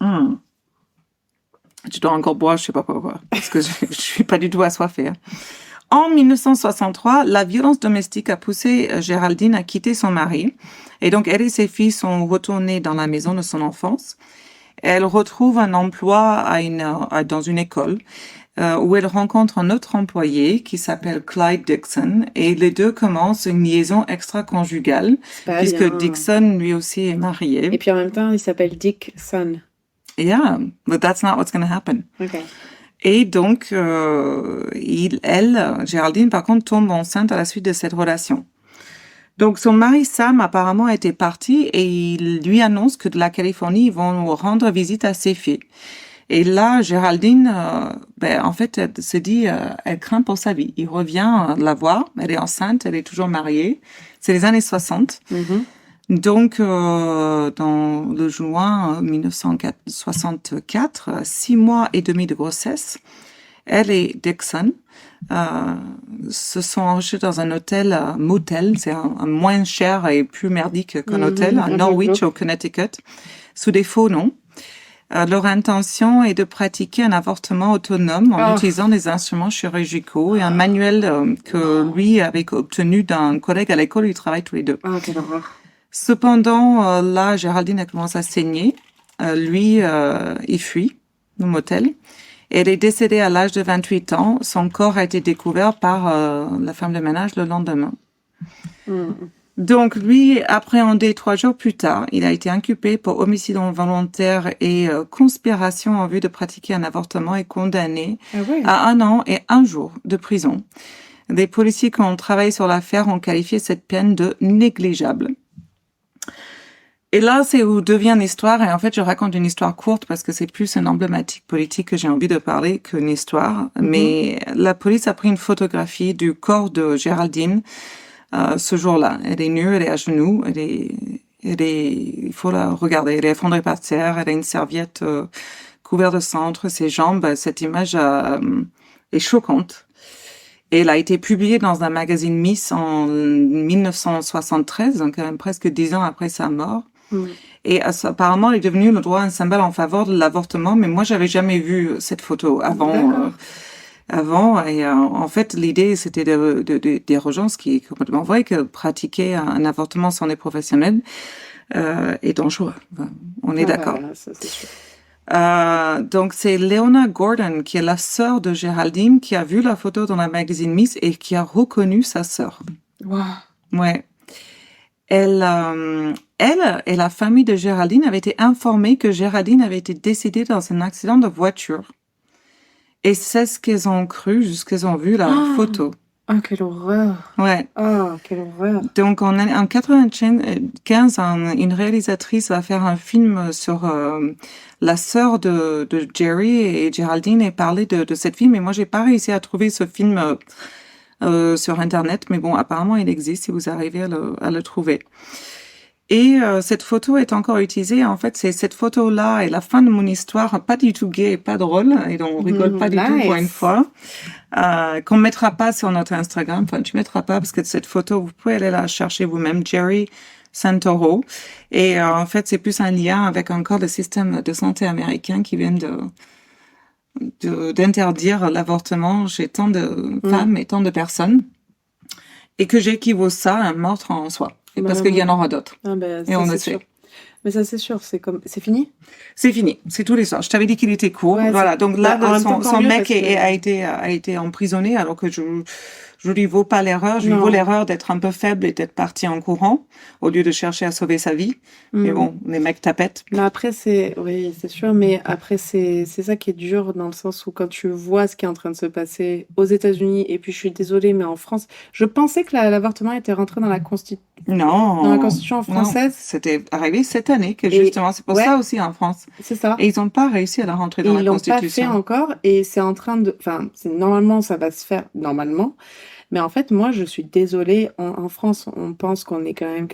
Tu dois encore boire, je sais pas pourquoi, parce que je suis pas du tout assoiffée. En 1963, la violence domestique a poussé Géraldine à quitter son mari. Et donc, elle et ses filles sont retournées dans la maison de son enfance. Elle retrouve un emploi dans une école où elle rencontre un autre employé qui s'appelle Clyde Dixon. Et les deux commencent une liaison extra-conjugale, puisque bien. Dixon, lui aussi, est marié. Et puis en même temps, il s'appelle Dick Son. Yeah, but that's not what's going to happen. Okay. Et donc, Géraldine, par contre, tombe enceinte à la suite de cette relation. Donc, son mari Sam, apparemment, était parti et il lui annonce que de la Californie, ils vont rendre visite à ses filles. Et là, Géraldine, en fait, elle se dit, elle craint pour sa vie. Il revient la voir, elle est enceinte, elle est toujours mariée. C'est les années 60. Mm-hmm. Donc, dans le juin 1964, 6 mois et demi de grossesse, elle et Dixon se sont enregistrés dans un hôtel, motel, c'est un moins cher et plus merdique qu'un hôtel, à Norwich, au Connecticut, sous des faux noms. Leur intention est de pratiquer un avortement autonome en utilisant des instruments chirurgicaux et un manuel que lui avait obtenu d'un collègue à l'école où ils travaillent tous les deux. Quelle horreur. Cependant, là, Géraldine a commencé à saigner. Lui, il fuit le motel. Elle est décédée à l'âge de 28 ans. Son corps a été découvert par la femme de ménage le lendemain. Donc, lui, appréhendé 3 jours plus tard, il a été inculpé pour homicide involontaire et conspiration en vue de pratiquer un avortement et condamné à 1 an et 1 jour de prison. Des policiers qui ont travaillé sur l'affaire ont qualifié cette peine de négligeable. Et là, c'est où devient l'histoire. Et en fait, je raconte une histoire courte parce que c'est plus une emblématique politique que j'ai envie de parler qu'une histoire. Mais la police a pris une photographie du corps de Géraldine ce jour-là. Elle est nue, elle est à genoux, il faut la regarder. Elle est effondrée par terre, elle a une serviette couverte de sang entre ses jambes. Cette image est choquante. Et elle a été publiée dans un magazine Miss en 1973, donc quand même presque 10 ans après sa mort. Et apparemment, elle est devenue le droit un symbole en faveur de l'avortement, mais moi, j'avais jamais vu cette photo avant. Et en fait, l'idée, c'était des gens, ce qui est complètement vrai, que pratiquer un avortement sans les professionnels est dangereux. On est d'accord. Ça, c'est sûr. Donc, c'est Leona Gordon, qui est la sœur de Géraldine, qui a vu la photo dans la magazine Miss et qui a reconnu sa sœur. Wow. Ouais. Elle et la famille de Géraldine avaient été informées que Géraldine avait été décédée dans un accident de voiture. Et c'est ce qu'elles ont cru jusqu'à ce qu'elles ont vu la photo. Quelle horreur. Ouais. Quelle horreur. Donc, en 1995, une réalisatrice va faire un film sur la sœur de Jerry et Géraldine et parler de cette film. Et moi, j'ai pas réussi à trouver ce film sur Internet. Mais bon, apparemment, il existe si vous arrivez à le trouver. Et cette photo est encore utilisée. En fait, c'est cette photo-là et la fin de mon histoire, pas du tout gay et pas drôle. Et donc, on rigole pas du tout pour une fois. Qu'on mettra pas sur notre Instagram. Enfin, tu mettras pas parce que cette photo, vous pouvez aller la chercher vous-même. Jerry Santoro. Et en fait, c'est plus un lien avec encore le système de santé américain qui vient d'interdire l'avortement chez tant de femmes et tant de personnes. Et que j'équivaut ça à un meurtre en soi. Parce qu'il y en aura d'autres. Et on le sait. Mais ça, c'est sûr, c'est fini? C'est fini, c'est tous les soirs. Je t'avais dit qu'il était court. Ouais, Voilà, donc là, en même temps, tant son mieux, mec parce que... a été emprisonné, alors que je lui vaux pas l'erreur. Je lui vaux Non. l'erreur d'être un peu faible et d'être parti en courant, au lieu de chercher à sauver sa vie. Mais bon, les mecs tapettes. Mais après, oui, c'est sûr, mais après, c'est ça qui est dur dans le sens où quand tu vois ce qui est en train de se passer aux États-Unis, et puis je suis désolée, mais en France, je pensais que l'avortement était rentré dans la Constitution Non, française. c'était arrivé cette année que Et- justement, c'est pour ouais. ça aussi en France. C'est ça. Et ils n'ont pas réussi à la rentrer Et dans ils la l'ont pas fait Constitution. encore, et c'est en train de... Enfin, normalement, ça va se faire normalement. Mais en fait, moi, je suis désolée. En France, on pense qu'on est quand même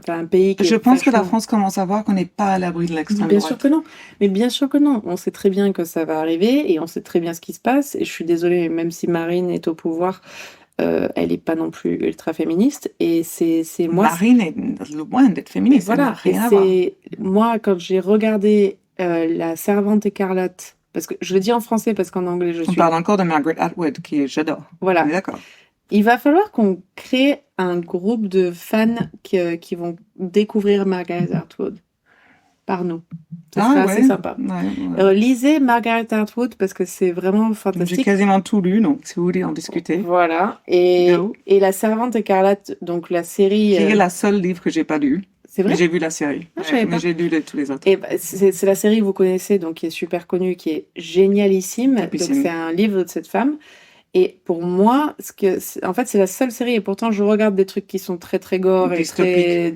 un pays qui Je est pense que la vachement- France commence à voir qu'on n'est pas à l'abri de l'extrême Bien droite. sûr que non. Mais bien sûr que non. On sait très bien que ça va arriver et on sait très bien ce qui se passe. Et je suis désolée, même si Marine est au pouvoir, elle n'est pas non plus ultra féministe. Et c'est moi. Marine est loin d'être féministe. Voilà. Elle n'a rien à voir. Moi, quand j'ai regardé La Servante écarlate, parce que je le dis en français parce qu'en anglais je On suis. parle encore de Margaret Atwood, j'adore. Voilà. On est d'accord. Il va falloir qu'on crée un groupe de fans qui vont découvrir Margaret Atwood par nous. Ça serait assez sympa. Ouais. Lisez Margaret Atwood parce que c'est vraiment J'ai fantastique. quasiment tout lu, donc si vous voulez en discuter. Voilà. Et Go. La Servante écarlate, donc la série. Qui est la seule livre que j'ai pas lu. C'est vrai? Mais j'ai vu la série. Ah, je savais mais pas. j'ai lu tous les autres. Et c'est la série que vous connaissez, donc qui est super connue, qui est génialissime. Topissime. Donc c'est un livre de cette femme. Et pour moi, en fait, c'est la seule série, et pourtant je regarde des trucs qui sont très très gore et très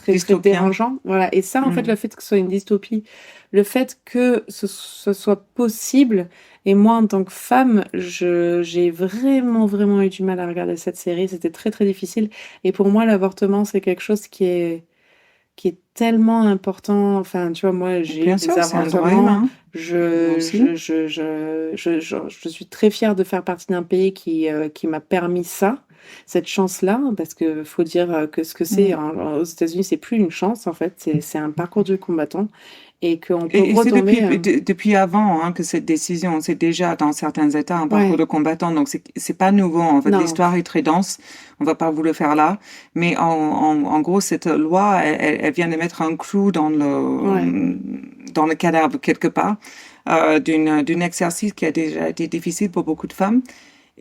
Dystopiens. dérangeants. Voilà. Et ça, en fait, le fait que ce soit une dystopie, le fait que ce soit possible, et moi en tant que femme, j'ai vraiment vraiment eu du mal à regarder cette série. C'était très très difficile. Et pour moi, l'avortement, c'est quelque chose qui est tellement important. Enfin, tu vois, moi, j'ai eu Bien des sûr, c'est un droit avortements. humain. Je suis très fière de faire partie d'un pays qui m'a permis ça, cette chance-là, parce que faut dire que ce que c'est aux États-Unis, c'est plus une chance en fait, c'est un parcours du combattant et qu'on peut Et c'est retomber. depuis avant que cette décision, c'est déjà dans certains États un parcours de combattant, donc c'est pas nouveau. En fait, Non. l'histoire est très dense. On va pas vous le faire là, mais en gros, cette loi, elle vient de mettre un clou dans le cadavre quelque part d'un exercice qui a déjà été difficile pour beaucoup de femmes.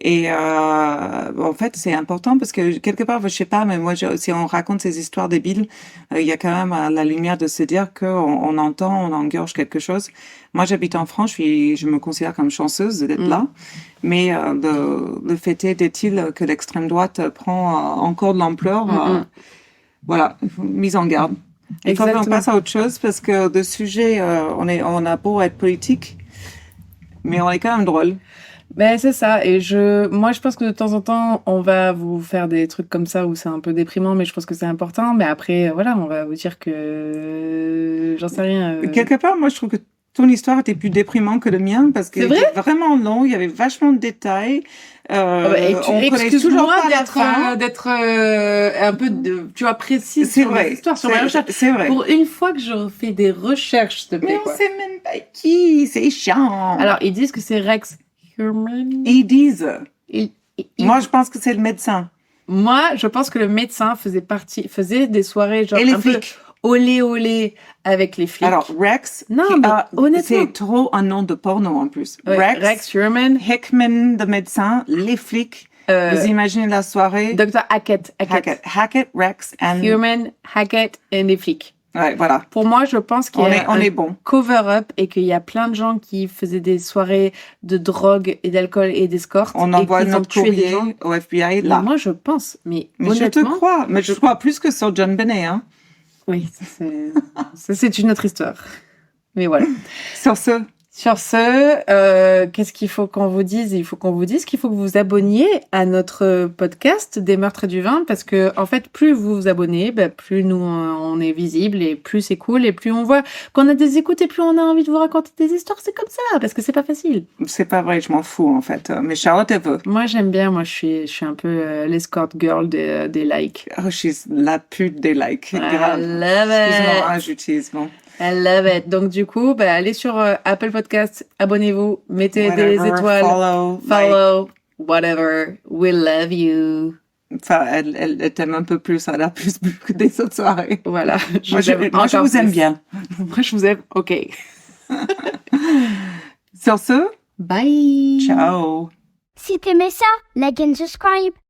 Et en fait, c'est important parce que quelque part, je sais pas, mais moi, si on raconte ces histoires débiles, il y a quand même la lumière de se dire qu'on entend, on engorge quelque chose. Moi, j'habite en France, je me considère comme chanceuse d'être là, mais le fait est-il que l'extrême droite prend encore de l'ampleur. Voilà, mise en garde. Il faut qu'on passe à autre chose parce que de sujet, on a beau être politique, mais on est quand même drôle. Ben, c'est ça. Et moi, je pense que de temps en temps, on va vous faire des trucs comme ça où c'est un peu déprimant, mais je pense que c'est important. Mais après, voilà, on va vous dire que j'en sais rien. Quelque part, moi, je trouve que ton histoire était plus déprimante que le mien parce qu'il était vraiment long, il y avait vachement de détails. Excuse-moi d'être un peu tu vois, précise sur mes histoires, sur mes recherches. C'est vrai. Pour une fois que je fais des recherches, s'il te plaît. Mais on sait même pas qui, c'est chiant. Alors, ils disent que c'est Rex Heuermann. Ils disent. Moi, je pense que c'est le médecin. Moi, je pense que le médecin faisait des soirées genre et les un flics. peu olé avec les flics. Alors, Rex, honnêtement, c'est trop un nom de porno en plus. Ouais, Rex Heuermann. Hickman, le médecin, les flics. Vous imaginez la soirée. Dr. Hackett, Rex, and Heuermann, Hackett et les flics. Ouais, voilà. Pour moi, je pense qu'il y a on est bon. Cover-up et qu'il y a plein de gens qui faisaient des soirées de drogue et d'alcool et d'escorte. On envoie notre courrier au FBI là. Mais moi, je pense. Mais honnêtement, je te crois. Mais je crois plus que sur John Benet. Hein. Oui, ça c'est une autre histoire. Mais voilà. Sur ce, qu'est-ce qu'il faut qu'on vous dise? Il faut qu'on vous dise qu'il faut que vous vous abonniez à notre podcast des Meurtres et du Vin parce que, en fait, plus vous vous abonnez, plus nous, on est visible et plus c'est cool et plus on voit qu'on a des écoutes et plus on a envie de vous raconter des histoires. C'est comme ça, parce que c'est pas facile. C'est pas vrai, je m'en fous, en fait. Mais Charlotte, elle veut. Moi, j'aime bien. Moi, je suis un peu l'escort girl des likes. Oh, je suis la pute des likes. Grave. Excuse-moi, j'utilise, bon. I love it. Donc, du coup, allez sur Apple Podcast, abonnez-vous, mettez des étoiles, follow, whatever. We love you. Enfin, elle t'aime un peu plus, elle a plus bu que des autres soirées. Voilà. Moi, je vous aime bien. Moi, je vous aime. OK. Sur ce, Bye. ciao. Si t'aimais ça, like and subscribe.